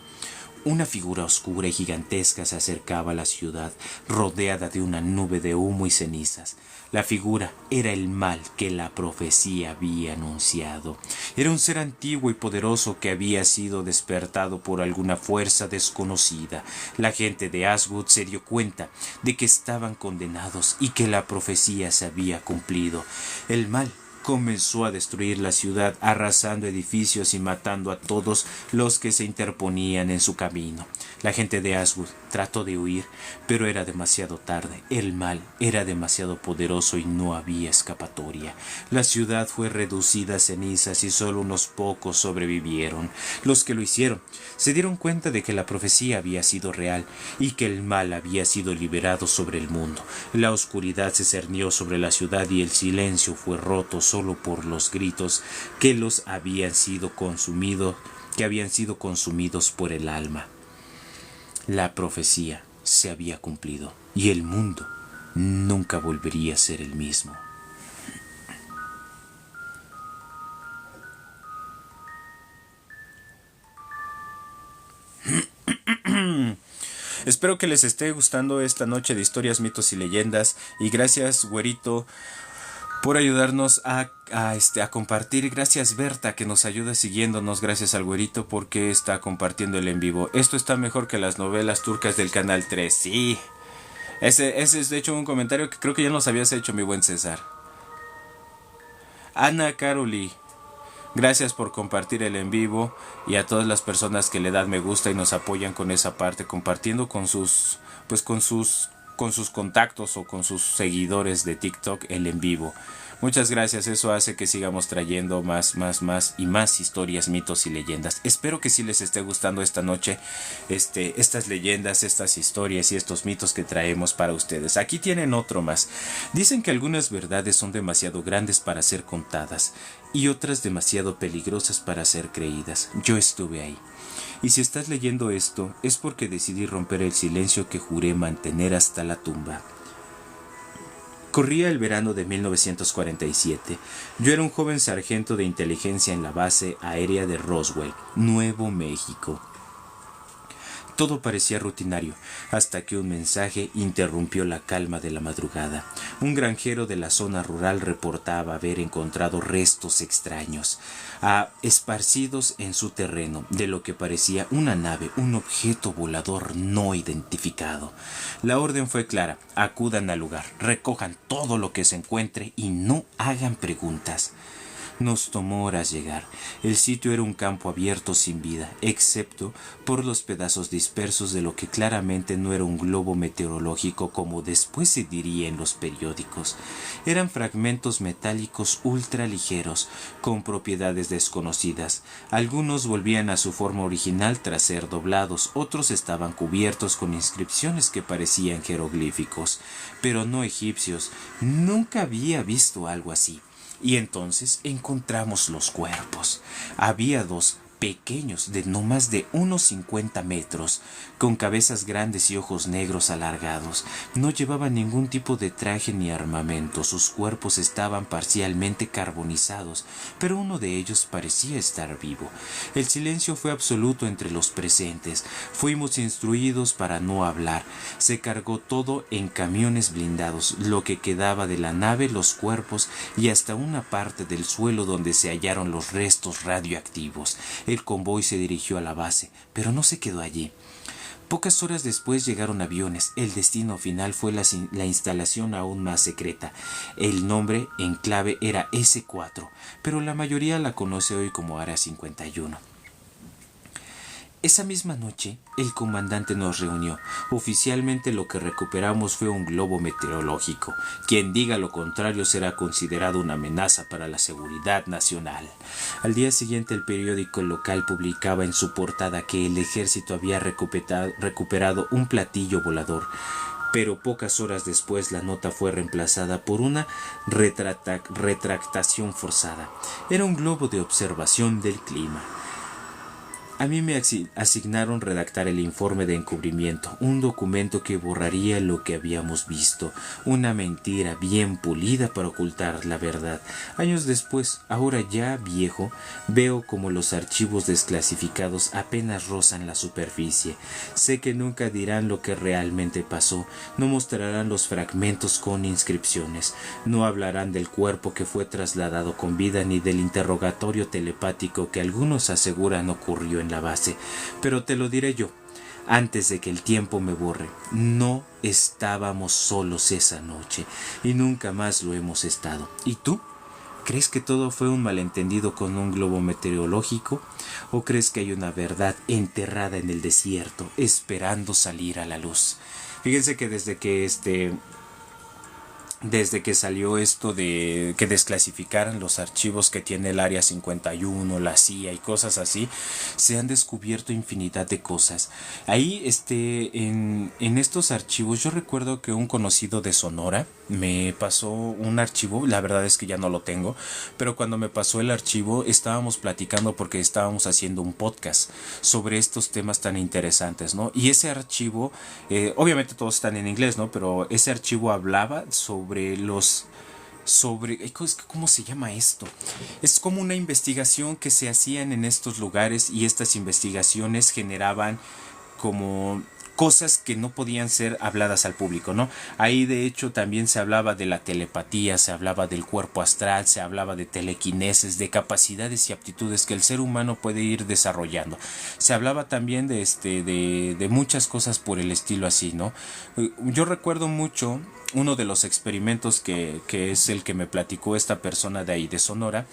Una figura oscura y gigantesca se acercaba a la ciudad, rodeada de una nube de humo y cenizas. La figura era el mal que la profecía había anunciado. Era un ser antiguo y poderoso que había sido despertado por alguna fuerza desconocida. La gente de Ashwood se dio cuenta de que estaban condenados y que la profecía se había cumplido. El mal comenzó a destruir la ciudad, arrasando edificios y matando a todos los que se interponían en su camino. La gente de Ashwood trató de huir, pero era demasiado tarde. El mal era demasiado poderoso y no había escapatoria. La ciudad fue reducida a cenizas y solo unos pocos sobrevivieron. Los que lo hicieron se dieron cuenta de que la profecía había sido real y que el mal había sido liberado sobre el mundo. La oscuridad se cernió sobre la ciudad y el silencio fue roto solo por los gritos que habían sido consumidos por el alma. La profecía se había cumplido y el mundo nunca volvería a ser el mismo. Espero que les esté gustando esta noche de historias, mitos y leyendas, y gracias, güerito, por ayudarnos a compartir. Gracias, Berta, que nos ayuda siguiéndonos. Gracias al güerito porque está compartiendo el en vivo. Esto está mejor que las novelas turcas del Canal 3. Sí. Ese es de hecho un comentario que creo que ya nos habías hecho, mi buen César. Ana Caroli, gracias por compartir el en vivo, y a todas las personas que le dan me gusta y nos apoyan con esa parte, compartiendo con sus contactos o con sus seguidores de TikTok el en vivo. Muchas gracias, eso hace que sigamos trayendo más y más historias, mitos y leyendas. Espero que sí les esté gustando esta noche estas leyendas, estas historias y estos mitos que traemos para ustedes. Aquí tienen otro más. Dicen que algunas verdades son demasiado grandes para ser contadas y otras demasiado peligrosas para ser creídas. Yo estuve ahí. Y si estás leyendo esto, es porque decidí romper el silencio que juré mantener hasta la tumba. Corría el verano de 1947. Yo era un joven sargento de inteligencia en la base aérea de Roswell, Nuevo México. Todo parecía rutinario, hasta que un mensaje interrumpió la calma de la madrugada. Un granjero de la zona rural reportaba haber encontrado restos extraños, esparcidos en su terreno, de lo que parecía una nave, un objeto volador no identificado. La orden fue clara: acudan al lugar, recojan todo lo que se encuentre y no hagan preguntas. Nos tomó horas llegar. El sitio era un campo abierto sin vida, excepto por los pedazos dispersos de lo que claramente no era un globo meteorológico como después se diría en los periódicos. Eran fragmentos metálicos ultraligeros, con propiedades desconocidas. Algunos volvían a su forma original tras ser doblados, otros estaban cubiertos con inscripciones que parecían jeroglíficos, pero no egipcios. Nunca había visto algo así. Y entonces encontramos los cuerpos. Había dos, pequeños, de no más de unos 50 metros, con cabezas grandes y ojos negros alargados. No llevaban ningún tipo de traje ni armamento, sus cuerpos estaban parcialmente carbonizados, pero uno de ellos parecía estar vivo. El silencio fue absoluto entre los presentes. Fuimos instruidos para no hablar. Se cargó todo en camiones blindados, lo que quedaba de la nave, los cuerpos y hasta una parte del suelo donde se hallaron los restos radioactivos. El convoy se dirigió a la base, pero no se quedó allí. Pocas horas después llegaron aviones. El destino final fue la instalación aún más secreta. El nombre en clave era S4, pero la mayoría la conoce hoy como Área 51. Esa misma noche, el comandante nos reunió. Oficialmente lo que recuperamos fue un globo meteorológico. Quien diga lo contrario será considerado una amenaza para la seguridad nacional. Al día siguiente, el periódico local publicaba en su portada que el ejército había recuperado un platillo volador. Pero pocas horas después la nota fue reemplazada por una retractación forzada. Era un globo de observación del clima. A mí me asignaron redactar el informe de encubrimiento, un documento que borraría lo que habíamos visto, una mentira bien pulida para ocultar la verdad. Años después, ahora ya viejo, veo como los archivos desclasificados apenas rozan la superficie. Sé que nunca dirán lo que realmente pasó, no mostrarán los fragmentos con inscripciones, no hablarán del cuerpo que fue trasladado con vida ni del interrogatorio telepático que algunos aseguran ocurrió en la base, pero te lo diré yo, antes de que el tiempo me borre. No estábamos solos esa noche y nunca más lo hemos estado. ¿Y tú? ¿Crees que todo fue un malentendido con un globo meteorológico? ¿O crees que hay una verdad enterrada en el desierto, esperando salir a la luz? Fíjense que desde que salió esto de que desclasificaran los archivos que tiene el Área 51, la CIA y cosas así, se han descubierto infinidad de cosas. Ahí, en estos archivos, yo recuerdo que un conocido de Sonora me pasó un archivo, la verdad es que ya no lo tengo, pero cuando me pasó el archivo estábamos platicando porque estábamos haciendo un podcast sobre estos temas tan interesantes, ¿no? Y ese archivo, obviamente todos están en inglés, ¿no? Pero ese archivo hablaba ¿cómo se llama esto? Es como una investigación que se hacían en estos lugares y estas investigaciones generaban como cosas que no podían ser habladas al público, ¿no? Ahí de hecho también se hablaba de la telepatía, se hablaba del cuerpo astral, se hablaba de telequinesis, de capacidades y aptitudes que el ser humano puede ir desarrollando. Se hablaba también de muchas cosas por el estilo así, ¿no? Yo recuerdo mucho uno de los experimentos que es el que me platicó esta persona de ahí de Sonora,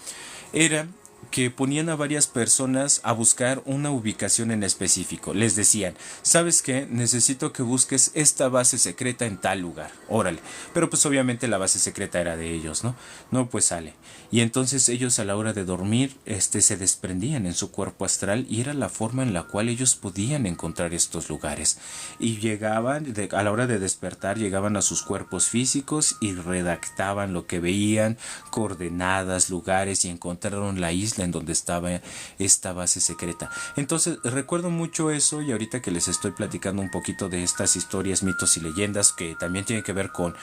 era que ponían a varias personas a buscar una ubicación en específico. Les decían, ¿sabes qué? Necesito que busques esta base secreta en tal lugar. Órale. Pero pues obviamente la base secreta era de ellos, ¿no? No, pues sale. Y entonces ellos a la hora de dormir, se desprendían en su cuerpo astral y era la forma en la cual ellos podían encontrar estos lugares. Y llegaban, a la hora de despertar, llegaban a sus cuerpos físicos y redactaban lo que veían, coordenadas, lugares, y encontraron la isla en donde estaba esta base secreta. Entonces recuerdo mucho eso, y ahorita que les estoy platicando un poquito de estas historias, mitos y leyendas que también tienen que ver con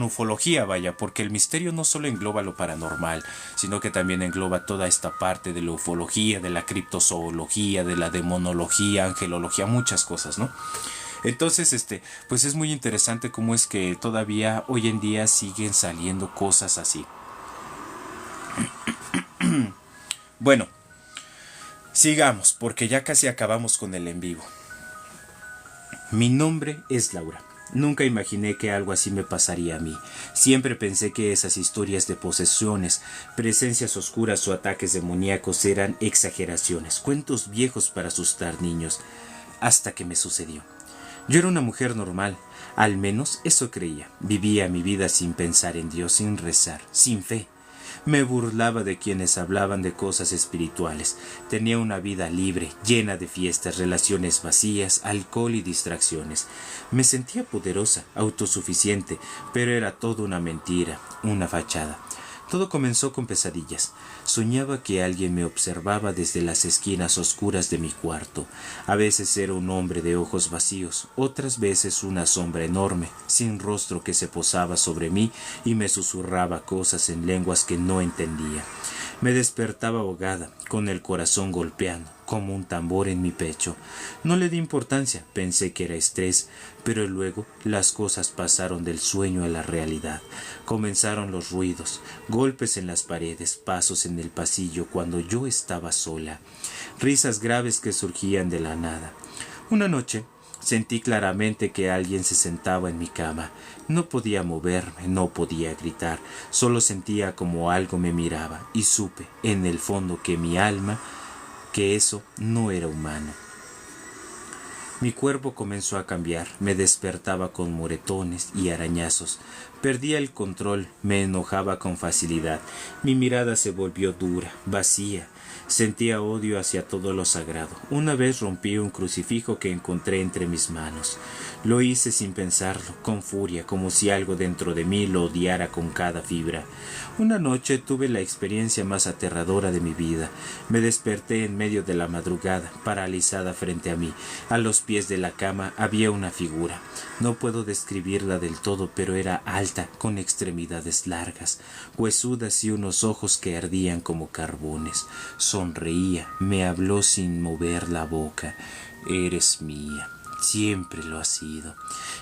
ufología, vaya, porque el misterio no solo engloba lo paranormal, sino que también engloba toda esta parte de la ufología, de la criptozoología, de la demonología, angelología, muchas cosas, ¿no? Entonces, pues es muy interesante cómo es que todavía hoy en día siguen saliendo cosas así. Bueno, sigamos, porque ya casi acabamos con el en vivo. Mi nombre es Laura. Nunca imaginé que algo así me pasaría a mí. Siempre pensé que esas historias de posesiones, presencias oscuras o ataques demoníacos eran exageraciones, cuentos viejos para asustar niños, hasta que me sucedió. Yo era una mujer normal, al menos eso creía. Vivía mi vida sin pensar en Dios, sin rezar, sin fe. Me burlaba de quienes hablaban de cosas espirituales. Tenía una vida libre, llena de fiestas, relaciones vacías, alcohol y distracciones. Me sentía poderosa, autosuficiente, pero era todo una mentira, una fachada. Todo comenzó con pesadillas. Soñaba que alguien me observaba desde las esquinas oscuras de mi cuarto. A veces era un hombre de ojos vacíos, otras veces una sombra enorme, sin rostro, que se posaba sobre mí y me susurraba cosas en lenguas que no entendía. Me despertaba ahogada, con el corazón golpeando, como un tambor en mi pecho. No le di importancia, pensé que era estrés, pero luego las cosas pasaron del sueño a la realidad. Comenzaron los ruidos, golpes en las paredes, pasos en el pasillo cuando yo estaba sola, risas graves que surgían de la nada. Una noche sentí claramente que alguien se sentaba en mi cama. No podía moverme, no podía gritar, solo sentía como algo me miraba y supe, en el fondo, que mi alma, que eso no era humano. Mi cuerpo comenzó a cambiar, me despertaba con moretones y arañazos. Perdía el control, me enojaba con facilidad. Mi mirada se volvió dura, vacía. Sentía odio hacia todo lo sagrado. Una vez rompí un crucifijo que encontré entre mis manos. Lo hice sin pensarlo, con furia, como si algo dentro de mí lo odiara con cada fibra. Una noche tuve la experiencia más aterradora de mi vida. Me desperté en medio de la madrugada, paralizada frente a mí. A los pies de la cama había una figura. No puedo describirla del todo, pero era alta, con extremidades largas, huesudas y unos ojos que ardían como carbones. Sonreía, me habló sin mover la boca. Eres mía. Siempre lo ha sido.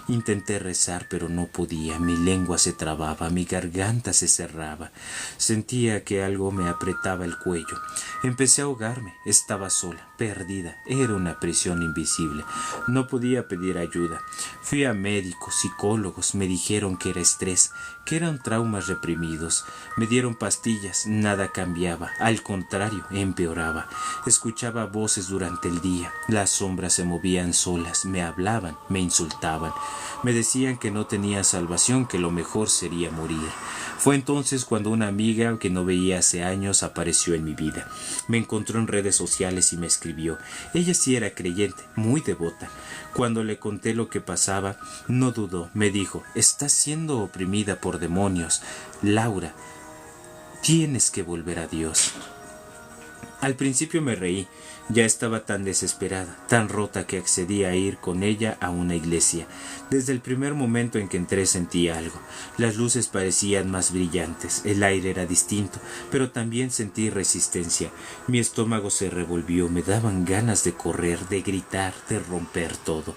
Intenté rezar, pero no podía. Mi lengua se trababa, mi garganta se cerraba. Sentía que algo me apretaba el cuello. Empecé a ahogarme. Estaba sola, perdida. Era una prisión invisible. No podía pedir ayuda. Fui a médicos, psicólogos. Me dijeron que era estrés, que eran traumas reprimidos. Me dieron pastillas. Nada cambiaba. Al contrario, empeoraba. Escuchaba voces durante el día. Las sombras se movían solas. Me hablaban, me insultaban. Me decían que no tenía salvación, que lo mejor sería morir. Fue entonces cuando una amiga que no veía hace años apareció en mi vida. Me encontró en redes sociales y me escribió. Ella sí era creyente, muy devota. Cuando le conté lo que pasaba, no dudó. Me dijo: estás siendo oprimida por demonios. Laura, tienes que volver a Dios. Al principio me reí. Ya estaba tan desesperada, tan rota, que accedí a ir con ella a una iglesia. Desde el primer momento en que entré sentí algo. Las luces parecían más brillantes, el aire era distinto, pero también sentí resistencia. Mi estómago se revolvió, me daban ganas de correr, de gritar, de romper todo.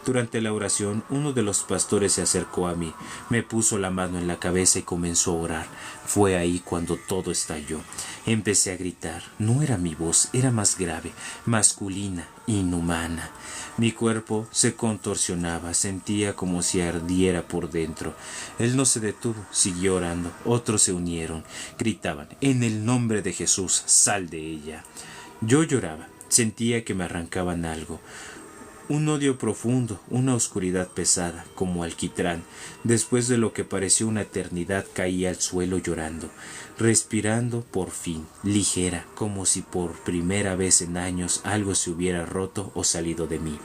Durante la oración, uno de los pastores se acercó a mí, me puso la mano en la cabeza y comenzó a orar. Fue ahí cuando todo estalló. Empecé a gritar. No era mi voz, era más grave, masculina, inhumana. Mi cuerpo se contorsionaba, sentía como si ardiera por dentro. Él no se detuvo, siguió orando. Otros se unieron, gritaban: en el nombre de Jesús, sal de ella. Yo lloraba, sentía que me arrancaban algo. Un odio profundo, una oscuridad pesada, como alquitrán. Después de lo que pareció una eternidad, caí al suelo llorando, respirando por fin, ligera, como si por primera vez en años algo se hubiera roto o salido de mí.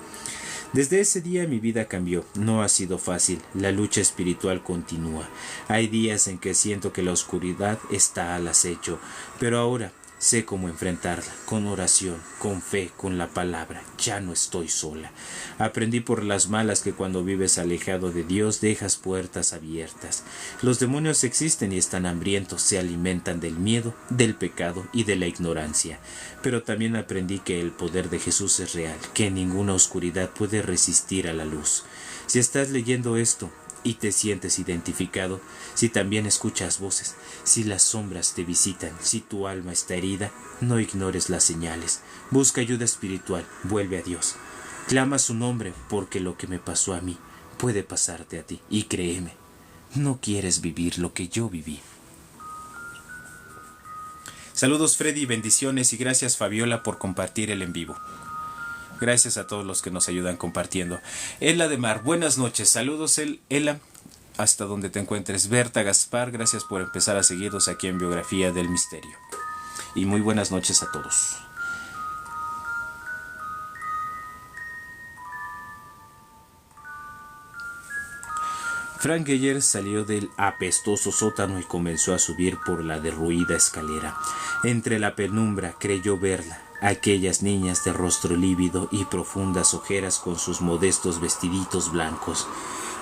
Desde ese día mi vida cambió. No ha sido fácil. La lucha espiritual continúa. Hay días en que siento que la oscuridad está al acecho, pero ahora sé cómo enfrentarla, con oración, con fe, con la palabra. Ya no estoy sola. Aprendí por las malas que cuando vives alejado de Dios dejas puertas abiertas. Los demonios existen y están hambrientos, se alimentan del miedo, del pecado y de la ignorancia. Pero también aprendí que el poder de Jesús es real, que ninguna oscuridad puede resistir a la luz. Si estás leyendo esto y te sientes identificado, si también escuchas voces, si las sombras te visitan, si tu alma está herida, no ignores las señales. Busca ayuda espiritual, vuelve a Dios. Clama su nombre, porque lo que me pasó a mí puede pasarte a ti. Y créeme, no quieres vivir lo que yo viví. Saludos, Freddy, bendiciones, y gracias, Fabiola, por compartir el en vivo. Gracias a todos los que nos ayudan compartiendo. Ela de Mar, buenas noches. Saludos, Ela, hasta donde te encuentres. Berta Gaspar, gracias por empezar a seguirnos aquí en Biografía del Misterio. Y muy buenas noches a todos. Frank Geyer salió del apestoso sótano y comenzó a subir por la derruida escalera. Entre la penumbra creyó verla, aquellas niñas de rostro lívido y profundas ojeras con sus modestos vestiditos blancos.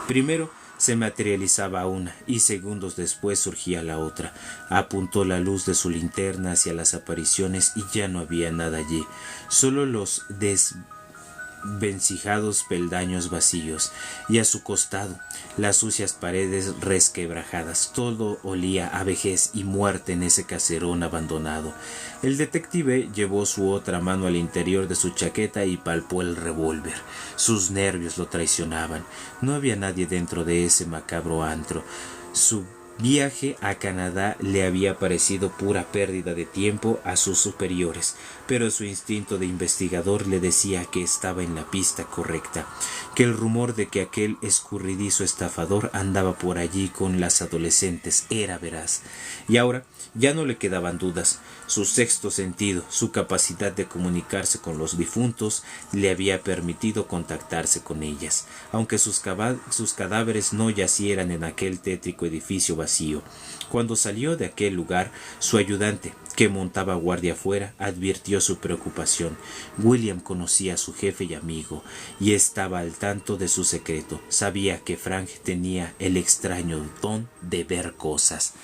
Primero se materializaba una y segundos después surgía la otra. Apuntó la luz de su linterna hacia las apariciones y ya no había nada allí, solo los desvencijados peldaños vacíos, y a su costado las sucias paredes resquebrajadas. Todo olía a vejez y muerte en ese caserón abandonado. El detective llevó su otra mano al interior de su chaqueta y palpó el revólver. Sus nervios lo traicionaban. No había nadie dentro de ese macabro antro. Su viaje a Canadá le había parecido pura pérdida de tiempo a sus superiores, pero su instinto de investigador le decía que estaba en la pista correcta, que el rumor de que aquel escurridizo estafador andaba por allí con las adolescentes era veraz. Y ahora ya no le quedaban dudas. Su sexto sentido, su capacidad de comunicarse con los difuntos, le había permitido contactarse con ellas, aunque sus cadáveres no yacieran en aquel tétrico edificio vacío. Cuando salió de aquel lugar, su ayudante, que montaba guardia afuera, advirtió su preocupación. William conocía a su jefe y amigo, y estaba al tanto de su secreto. Sabía que Frank tenía el extraño don de ver cosas.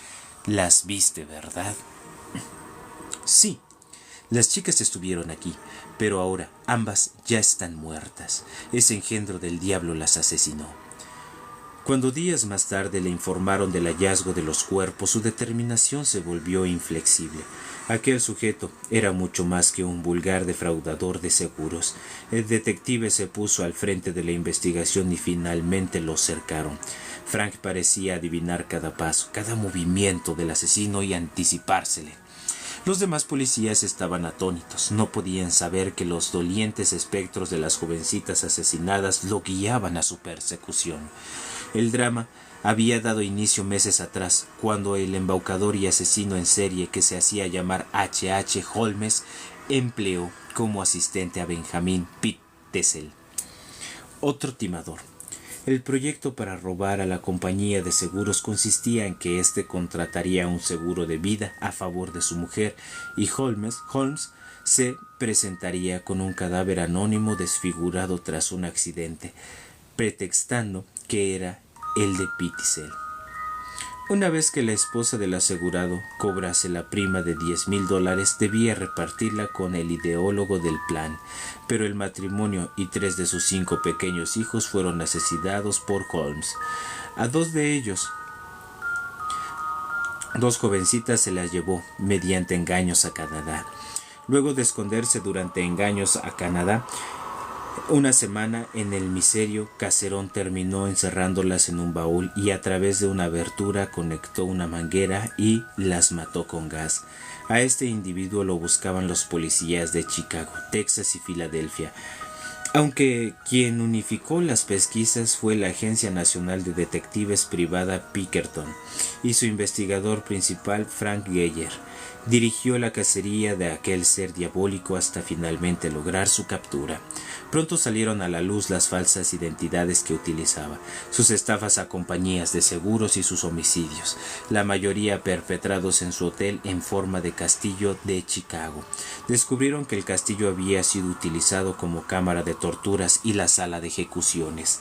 «¿Las viste, verdad?» «Sí. Las chicas estuvieron aquí, pero ahora ambas ya están muertas. Ese engendro del diablo las asesinó». Cuando días más tarde le informaron del hallazgo de los cuerpos, su determinación se volvió inflexible. Aquel sujeto era mucho más que un vulgar defraudador de seguros. El detective se puso al frente de la investigación y finalmente lo cercaron. Frank parecía adivinar cada paso, cada movimiento del asesino y anticipársele. Los demás policías estaban atónitos. No podían saber que los dolientes espectros de las jovencitas asesinadas lo guiaban a su persecución. El drama había dado inicio meses atrás, cuando el embaucador y asesino en serie que se hacía llamar H.H. Holmes empleó como asistente a Benjamin Pitezel, otro timador. El proyecto para robar a la compañía de seguros consistía en que éste contrataría un seguro de vida a favor de su mujer, y Holmes se presentaría con un cadáver anónimo desfigurado tras un accidente, pretextando que era el de Pitezel. Una vez que la esposa del asegurado cobrase la prima de $10,000, debía repartirla con el ideólogo del plan, pero el matrimonio y 3 de sus 5 pequeños hijos fueron asesinados por Holmes. A 2 de ellos, 2 jovencitas, se las llevó mediante engaños a Canadá. Luego de esconderse durante engaños a Canadá, una semana en el miserio caserón, terminó encerrándolas en un baúl y a través de una abertura conectó una manguera y las mató con gas. A este individuo lo buscaban los policías de Chicago, Texas y Filadelfia, aunque quien unificó las pesquisas fue la Agencia Nacional de Detectives Privada Pinkerton y su investigador principal Frank Geyer. Dirigió la cacería de aquel ser diabólico hasta finalmente lograr su captura. Pronto salieron a la luz las falsas identidades que utilizaba, sus estafas a compañías de seguros y sus homicidios, la mayoría perpetrados en su hotel en forma de castillo de Chicago. Descubrieron que el castillo había sido utilizado como cámara de torturas y la sala de ejecuciones.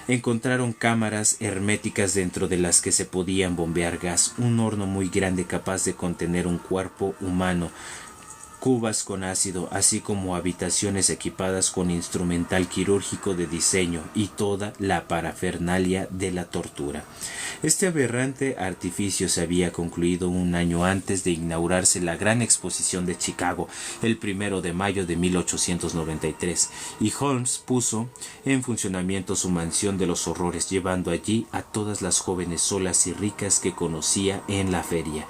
Encontraron cámaras herméticas dentro de las que se podían bombear gas, un horno muy grande capaz de contener un cuerpo humano, cubas con ácido, así como habitaciones equipadas con instrumental quirúrgico de diseño y toda la parafernalia de la tortura. Este aberrante artificio se había concluido un año antes de inaugurarse la gran exposición de Chicago, el 1 de mayo de 1893, y Holmes puso en funcionamiento su mansión de los horrores, llevando allí a todas las jóvenes solas y ricas que conocía en la feria.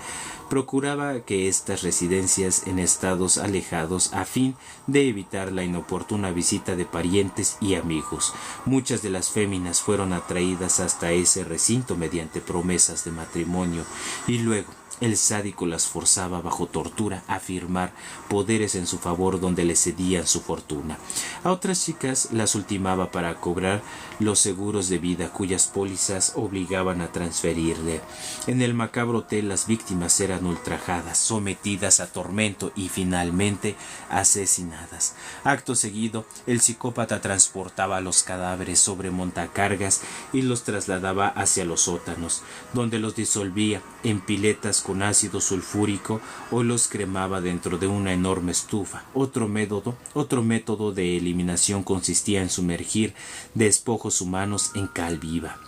Procuraba que estas residencias en estados alejados a fin de evitar la inoportuna visita de parientes y amigos. Muchas de las féminas fueron atraídas hasta ese recinto mediante promesas de matrimonio y luego, el sádico las forzaba bajo tortura a firmar poderes en su favor donde le cedían su fortuna. A otras chicas las ultimaba para cobrar los seguros de vida cuyas pólizas obligaban a transferirle. En el macabro hotel las víctimas eran ultrajadas, sometidas a tormento y finalmente asesinadas. Acto seguido, el psicópata transportaba los cadáveres sobre montacargas y los trasladaba hacia los sótanos, donde los disolvía en piletas con ácido sulfúrico o los cremaba dentro de una enorme estufa. Otro método de eliminación consistía en sumergir despojos humanos en cal viva.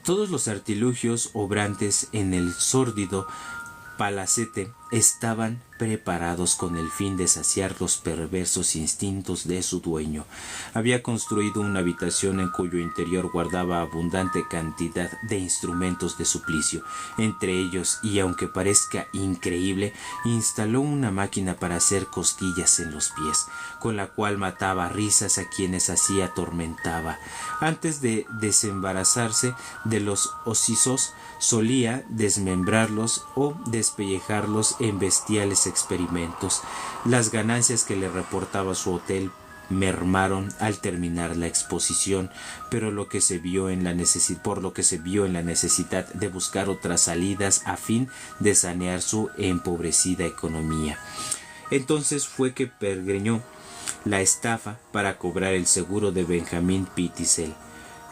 Todos los artilugios obrantes en el sórdido palacete estaban preparados con el fin de saciar los perversos instintos de su dueño. Había construido una habitación en cuyo interior guardaba abundante cantidad de instrumentos de suplicio. Entre ellos, y aunque parezca increíble, instaló una máquina para hacer cosquillas en los pies, con la cual mataba a risas a quienes así atormentaba. Antes de desembarazarse de los osisos, solía desmembrarlos o despellejarlos en bestiales experimentos. Las ganancias que le reportaba su hotel mermaron al terminar la exposición, pero por lo que se vio en la necesidad de buscar otras salidas a fin de sanear su empobrecida economía. Entonces fue que pergeñó la estafa para cobrar el seguro de Benjamín Pitezel.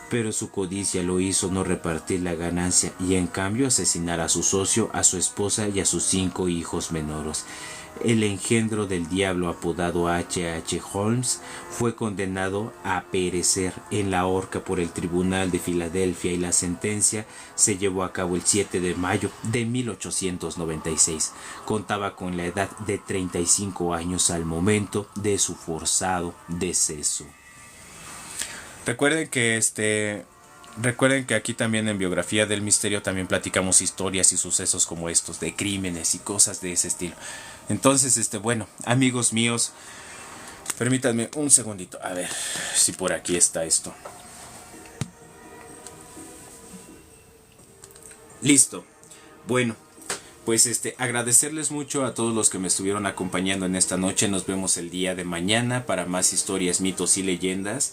Pero su codicia lo hizo no repartir la ganancia y en cambio asesinar a su socio, a su esposa y a sus 5 hijos menores. El engendro del diablo, apodado H.H. Holmes, fue condenado a perecer en la horca por el Tribunal de Filadelfia y la sentencia se llevó a cabo el 7 de mayo de 1896. Contaba con la edad de 35 años al momento de su forzado deceso. Recuerden que aquí también en Biografía del Misterio también platicamos historias y sucesos como estos, de crímenes y cosas de ese estilo. Entonces, bueno, amigos míos, permítanme un segundito, a ver si por aquí está esto. Listo. Bueno, pues agradecerles mucho a todos los que me estuvieron acompañando en esta noche. Nos vemos el día de mañana para más historias, mitos y leyendas.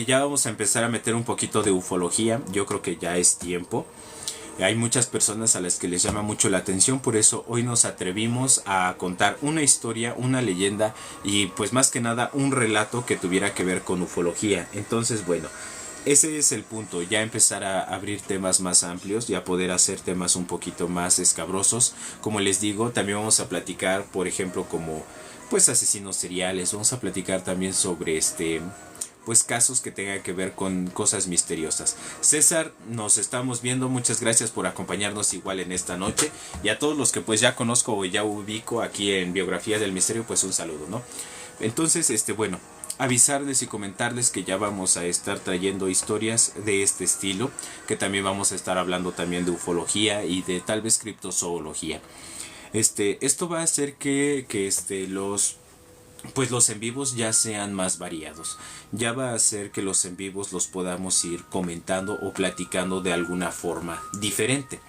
Ya vamos a empezar a meter un poquito de ufología. Yo creo que ya es tiempo. Hay muchas personas a las que les llama mucho la atención, por eso hoy nos atrevimos a contar una historia, una leyenda y pues más que nada un relato que tuviera que ver con ufología. Entonces, bueno, ese es el punto, ya empezar a abrir temas más amplios, ya poder hacer temas un poquito más escabrosos. Como les digo, también vamos a platicar, por ejemplo, como pues asesinos seriales. Vamos a platicar también sobre pues casos que tengan que ver con cosas misteriosas. César, nos estamos viendo, muchas gracias por acompañarnos igual en esta noche, y a todos los que pues ya conozco o ya ubico aquí en Biografía del Misterio, pues un saludo, ¿no? Entonces, bueno, avisarles y comentarles que ya vamos a estar trayendo historias de este estilo, que también vamos a estar hablando también de ufología y de tal vez criptozoología. Esto va a hacer que los en vivos ya sean más variados. Ya va a hacer que los en vivos los podamos ir comentando o platicando de alguna forma diferente.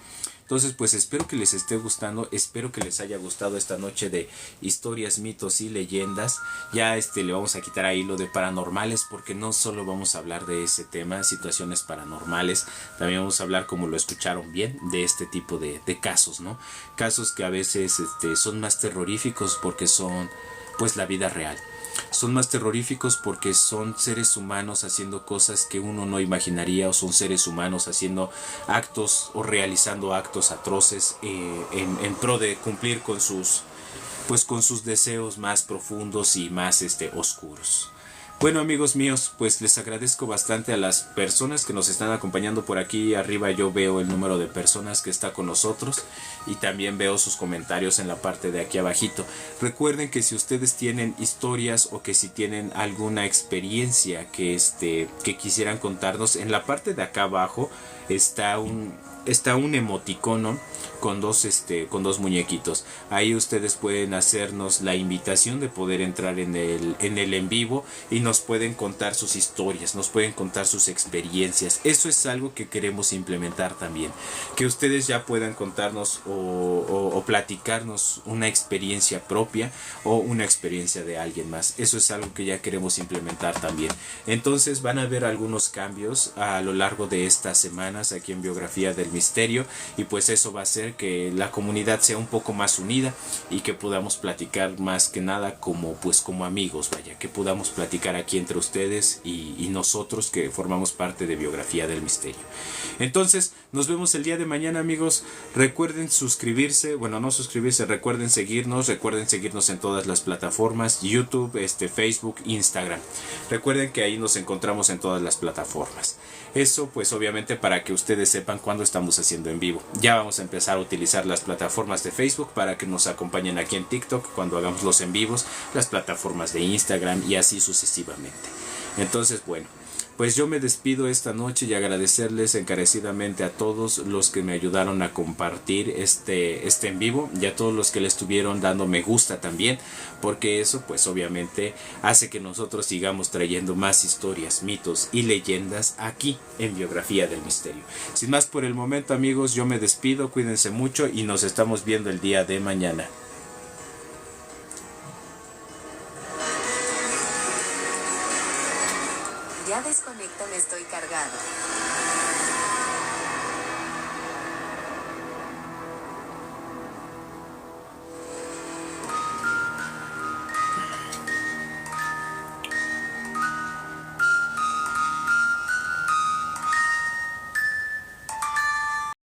Entonces, pues espero que les esté gustando, espero que les haya gustado esta noche de historias, mitos y leyendas. Ya le vamos a quitar ahí lo de paranormales, porque no solo vamos a hablar de ese tema, situaciones paranormales, también vamos a hablar, como lo escucharon bien, de este tipo de casos, ¿no? Casos que a veces son más terroríficos porque son pues la vida real. Son más terroríficos porque son seres humanos haciendo cosas que uno no imaginaría, o son seres humanos haciendo actos o realizando actos atroces en pro de cumplir con sus deseos más profundos y más oscuros. Bueno, amigos míos, pues les agradezco bastante a las personas que nos están acompañando por aquí. Arriba yo veo el número de personas que está con nosotros y también veo sus comentarios en la parte de aquí abajito. Recuerden que si ustedes tienen historias o que si tienen alguna experiencia que quisieran contarnos, en la parte de acá abajo está está un emoticono con dos muñequitos. Ahí ustedes pueden hacernos la invitación de poder entrar en el en vivo y nos pueden contar sus historias, nos pueden contar sus experiencias. Eso es algo que queremos implementar también, que ustedes ya puedan contarnos o platicarnos una experiencia propia o una experiencia de alguien más. Eso es algo que ya queremos implementar también. Entonces van a haber algunos cambios a lo largo de estas semanas aquí en Biografía del Misterio, y pues eso va a hacer que la comunidad sea un poco más unida y que podamos platicar más que nada como amigos, vaya, que podamos platicar aquí entre ustedes y nosotros que formamos parte de Biografía del Misterio. Entonces nos vemos el día de mañana, amigos. Recuerden suscribirse, bueno, no suscribirse, recuerden seguirnos en todas las plataformas: YouTube, Facebook, Instagram. Recuerden que ahí nos encontramos en todas las plataformas. Eso pues obviamente para que ustedes sepan cuándo estamos haciendo en vivo. Ya vamos a empezar a utilizar las plataformas de Facebook para que nos acompañen aquí en TikTok cuando hagamos los en vivos, las plataformas de Instagram y así sucesivamente. Entonces, bueno, pues yo me despido esta noche y agradecerles encarecidamente a todos los que me ayudaron a compartir este en vivo y a todos los que le estuvieron dando me gusta también, porque eso pues obviamente hace que nosotros sigamos trayendo más historias, mitos y leyendas aquí en Biografía del Misterio. Sin más por el momento, amigos, yo me despido, cuídense mucho y nos estamos viendo el día de mañana. Ya desconectan, estoy cargado.